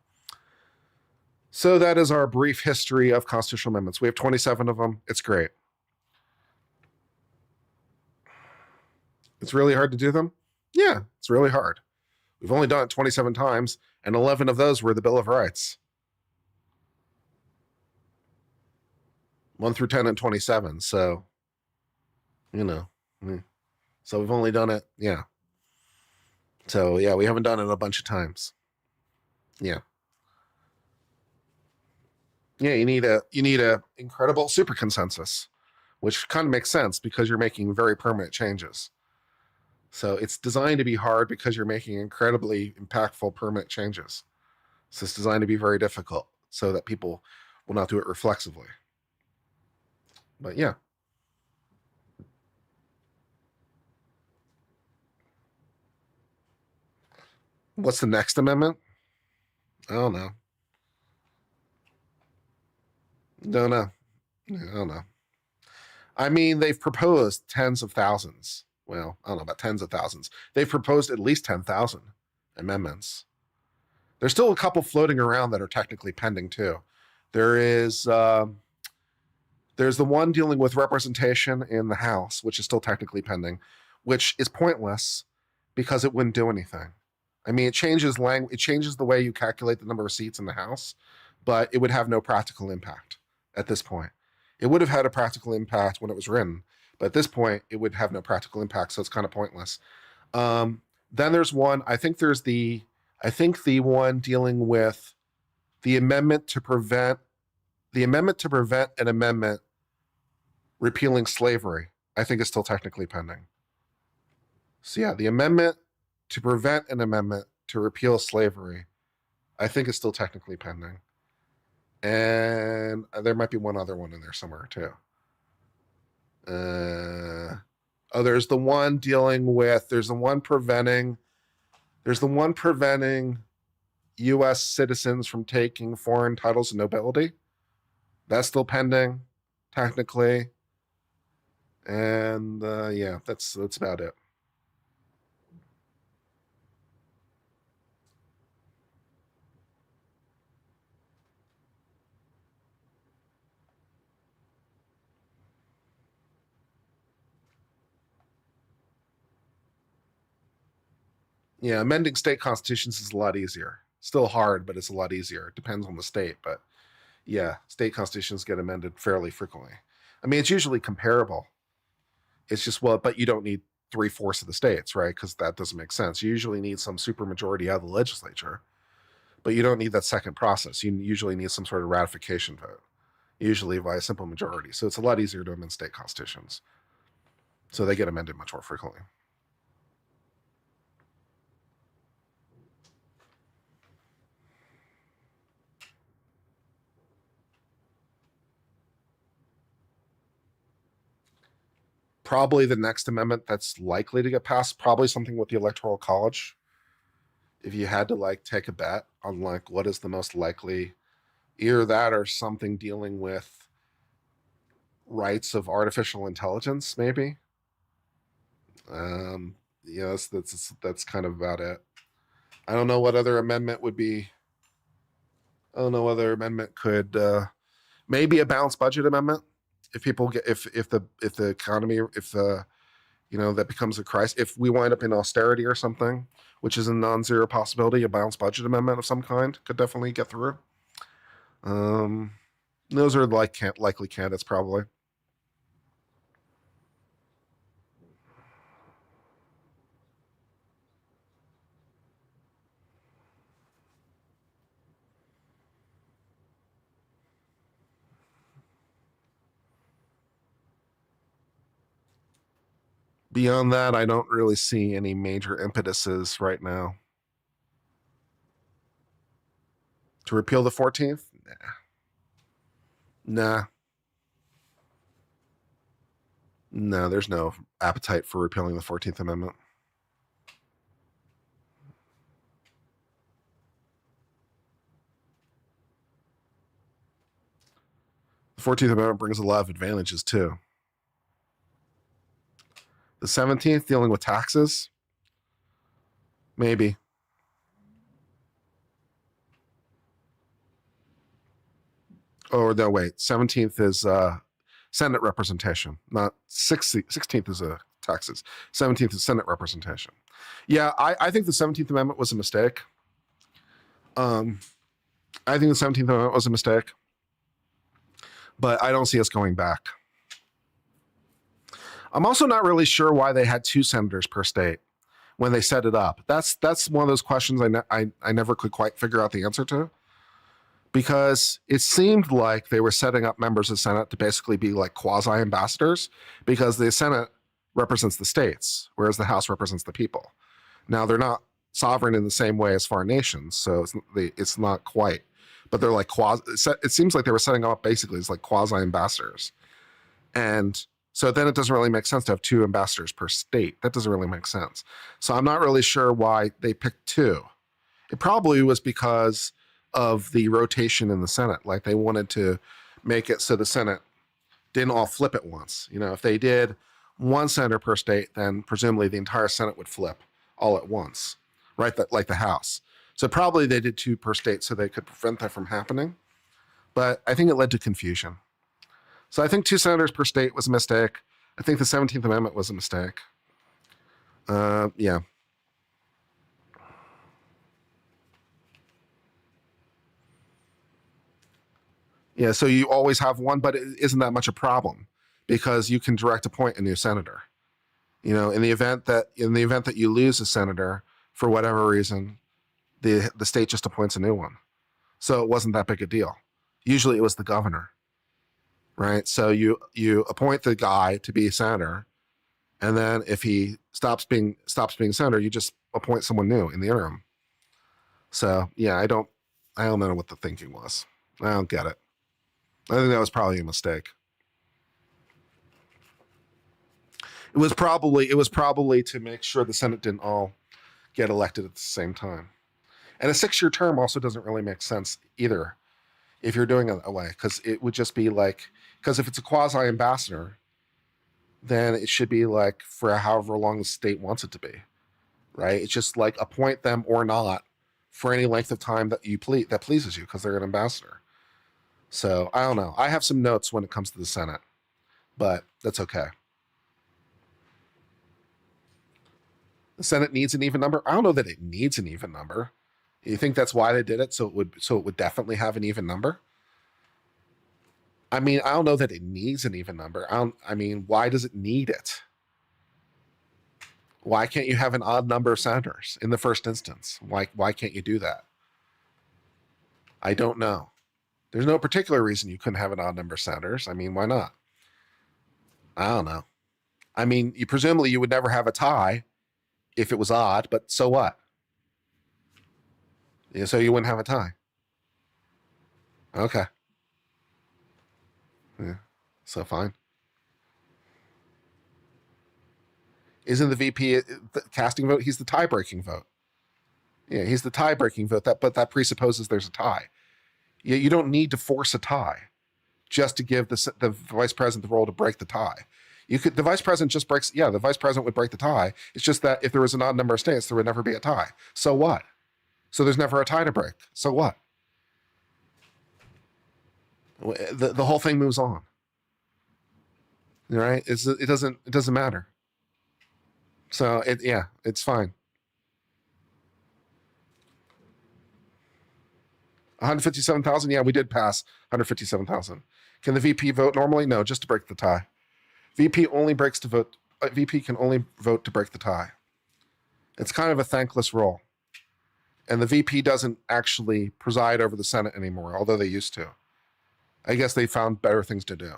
So that is our brief history of constitutional amendments. We have 27 of them. It's great. It's really hard to do them? Yeah, it's really hard. We've only done it 27 times, and 11 of those were the Bill of Rights. 1 through 10 and 27. So, you know, so we've only done it. Yeah. So yeah, we haven't done it a bunch of times. Yeah. Yeah. You need a incredible super consensus, which kind of makes sense because you're making very permanent changes. So it's designed to be hard because you're making incredibly impactful permanent changes. So it's designed to be very difficult so that people will not do it reflexively. But yeah. What's the next amendment? I don't know. Don't know. I don't know. I mean, they've proposed tens of thousands. Well, I don't know about tens of thousands. They've proposed at least 10,000 amendments. There's still a couple floating around that are technically pending too. There's the one dealing with representation in the House, which is still technically pending, which is pointless because it wouldn't do anything. I mean, it changes language, it changes the way you calculate the number of seats in the House, but it would have no practical impact at this point. It would have had a practical impact when it was written, but at this point, it would have no practical impact, so it's kind of pointless. Then there's one. I think the one dealing with the amendment to prevent an amendment repealing slavery. I think is still technically pending. So yeah, the amendment to prevent an amendment to repeal slavery, I think is still technically pending. And there might be one other one in there somewhere too. There's the one preventing U.S. citizens from taking foreign titles of nobility. That's still pending, technically. And yeah, that's about it. Yeah, amending state constitutions is a lot easier. Still hard, but it's a lot easier. It depends on the state, but yeah, state constitutions get amended fairly frequently. I mean, it's usually comparable. It's just, well, but you don't need 3/4 of the states, right? Because that doesn't make sense. You usually need some supermajority out of the legislature, but you don't need that second process. You usually need some sort of ratification vote, usually by a simple majority. So it's a lot easier to amend state constitutions. So they get amended much more frequently. Probably the next amendment that's likely to get passed, probably something with the Electoral College. If you had to like take a bet on like what is the most likely, either that or something dealing with rights of artificial intelligence, maybe. Yeah, that's kind of about it. I don't know what other amendment would be. I don't know whether amendment could maybe a balanced budget amendment. If people get if the economy, if the that becomes a crisis, if we wind up in austerity or something, which is a non-zero possibility, a balanced budget amendment of some kind could definitely get through. Those are likely candidates probably. Beyond that, I don't really see any major impetuses right now. To repeal the 14th? Nah. No, there's no appetite for repealing the 14th Amendment. The 14th Amendment brings a lot of advantages too. The 17th, dealing with taxes? Maybe. Oh, no, wait. 17th is Senate representation, not 16th is taxes. 17th is Senate representation. Yeah, I think the 17th Amendment was a mistake. I think the 17th Amendment was a mistake. but I don't see us going back. I'm also not really sure why they had 2 senators per state when they set it up. That's one of those questions I never could quite figure out the answer to, because it seemed like they were setting up members of the Senate to basically be like quasi-ambassadors, because the Senate represents the states, whereas the House represents the people. Now, they're not sovereign in the same way as foreign nations, so it's not quite, but they're like it seems like they were setting them up basically as like quasi-ambassadors. And so then it doesn't really make sense to have 2 ambassadors per state. That doesn't really make sense. So I'm not really sure why they picked 2. It probably was because of the rotation in the Senate. Like they wanted to make it so the Senate didn't all flip at once. You know, if they did 1 senator per state, then presumably the entire Senate would flip all at once, right? Like the House. So probably they did 2 per state so they could prevent that from happening. But I think it led to confusion. So I think 2 senators per state was a mistake. I think the 17th Amendment was a mistake. Yeah. Yeah, so you always have 1, but it isn't that much a problem because you can direct appoint a new senator. You know, in the event that you lose a senator for whatever reason, the state just appoints a new one. So it wasn't that big a deal. Usually it was the governor. Right, so you appoint the guy to be senator, and then if he stops being senator, you just appoint someone new in the interim. So yeah, I don't know what the thinking was. I don't get it. I think that was probably a mistake. It was probably to make sure the Senate didn't all get elected at the same time. And a 6-year term also doesn't really make sense either, if you're doing it that way, because it would just be like, because if it's a quasi-ambassador, then it should be like for however long the state wants it to be, right? It's just like appoint them or not for any length of time that that pleases you, because they're an ambassador. So I don't know. I have some notes when it comes to the Senate, but that's okay. The Senate needs an even number. I don't know that it needs an even number. You think that's why they did it? So it would definitely have an even number? I mean, I don't know that it needs an even number. I mean, why does it need it? Why can't you have an odd number of senators in the first instance? Why can't you do that? I don't know. There's no particular reason you couldn't have an odd number of senators. I mean, why not? I don't know. I mean, presumably you would never have a tie if it was odd, but so what? Yeah, so you wouldn't have a tie. Okay. Yeah, so fine. Isn't the VP the casting vote? He's the tie-breaking vote. Yeah, he's the tie-breaking vote. But that presupposes there's a tie. You don't need to force a tie just to give the vice president the role to break the tie. The vice president just breaks. Yeah, the vice president would break the tie. It's just that if there was an odd number of states, there would never be a tie. So what? So there's never a tie to break. So what? The whole thing moves on. Right? It doesn't matter. So it's fine. 157,000. Yeah, we did pass 157,000. Can the VP vote normally? No, just to break the tie. VP can only vote to break the tie. It's kind of a thankless role. And the VP doesn't actually preside over the Senate anymore, although they used to. I guess they found better things to do.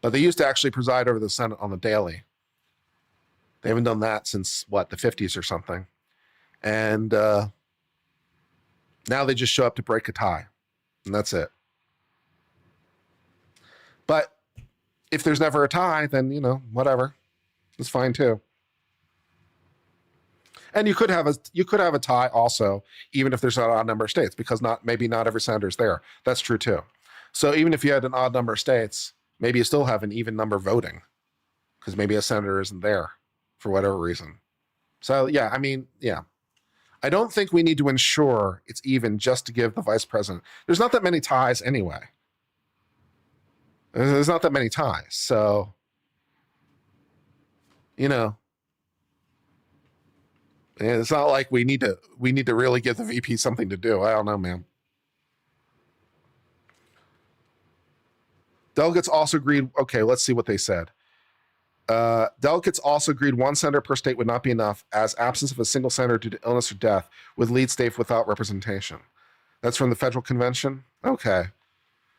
But they used to actually preside over the Senate on the daily. They haven't done that since, the 50s or something. And now they just show up to break a tie. And that's it. But if there's never a tie, then, whatever. It's fine too. And you could have a tie also, even if there's an odd number of states, because maybe not every senator's there. That's true too. So even if you had an odd number of states, maybe you still have an even number voting, because maybe a senator isn't there for whatever reason. So yeah, I don't think we need to ensure it's even just to give the vice president. There's not that many ties anyway. There's not that many ties, so it's not like we need to really give the VP something to do. I don't know, man. Delegates also agreed, okay, let's see what they said. Delegates also agreed one senator per state would not be enough, as absence of a single senator due to illness or death would lead states without representation. That's from the federal convention? Okay.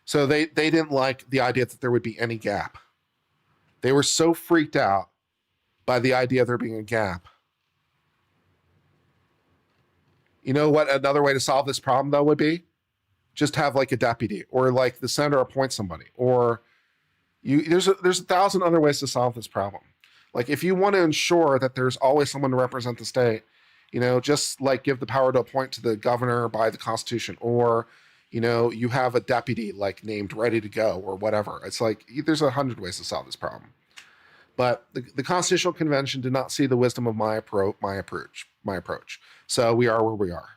So they didn't like the idea that there would be any gap. They were so freaked out by the idea of there being a gap. You know what another way to solve this problem, though, would be? Just have like a deputy, or like the senator appoint somebody, or there's 1,000 other ways to solve this problem. Like if you want to ensure that there's always someone to represent the state, just like give the power to appoint to the governor by the Constitution, or you have a deputy like named ready to go or whatever. It's like there's 100 ways to solve this problem. But the Constitutional Convention did not see the wisdom of my approach. So we are where we are.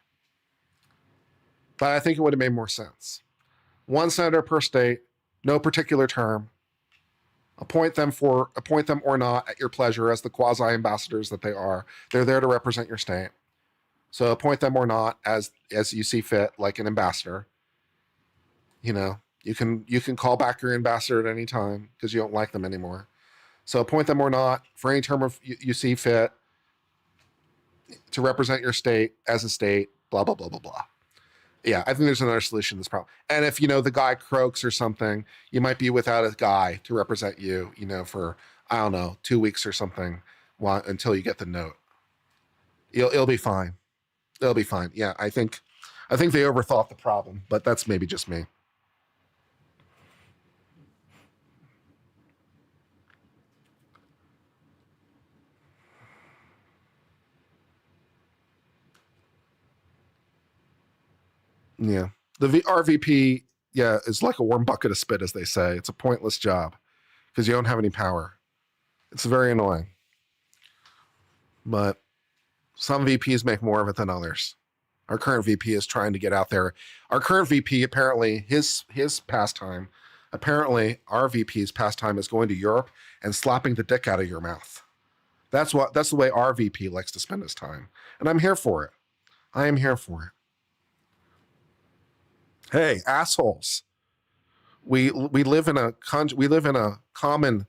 But I think it would have made more sense. One senator per state, no particular term. Appoint them or not at your pleasure as the quasi-ambassadors that they are. They're there to represent your state. So appoint them or not as you see fit, like an ambassador. You can call back your ambassador at any time because you don't like them anymore. So appoint them or not for any term of you see fit to represent your state as a state, blah, blah, blah, blah, blah. Yeah, I think there's another solution to this problem. And if, the guy croaks or something, you might be without a guy to represent you, for, I don't know, 2 weeks or something until you get the note. It'll be fine. It'll be fine. Yeah, I think they overthought the problem, but that's maybe just me. Yeah. The RVP, is like a warm bucket of spit, as they say. It's a pointless job because you don't have any power. It's very annoying. But some VPs make more of it than others. Our current VP is trying to get out there. Our current VP, apparently, his pastime, our VP's pastime is going to Europe and slapping the dick out of your mouth. That's the way our VP likes to spend his time. And I'm here for it. I am here for it. Hey, assholes! We live in a common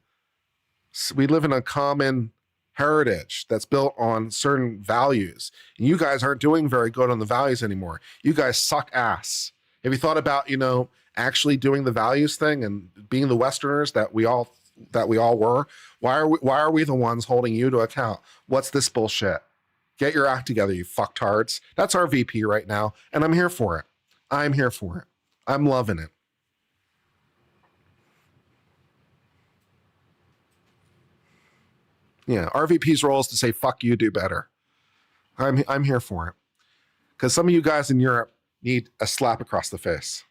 heritage that's built on certain values. And you guys aren't doing very good on the values anymore. You guys suck ass. Have you thought about actually doing the values thing and being the Westerners that we all were? Why are we the ones holding you to account? What's this bullshit? Get your act together, you fucktards. That's our VP right now, and I'm here for it. I'm here for it. I'm loving it. Yeah, RVP's role is to say, fuck you, do better. I'm here for it. Because some of you guys in Europe need a slap across the face.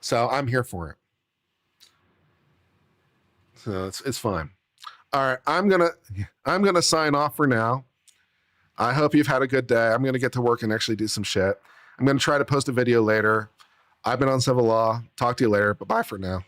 So I'm here for it. So it's fine. All right, I'm gonna sign off for now. I hope you've had a good day. I'm going to get to work and actually do some shit. I'm going to try to post a video later. I've been on Civil Law. Talk to you later. Bye-bye for now.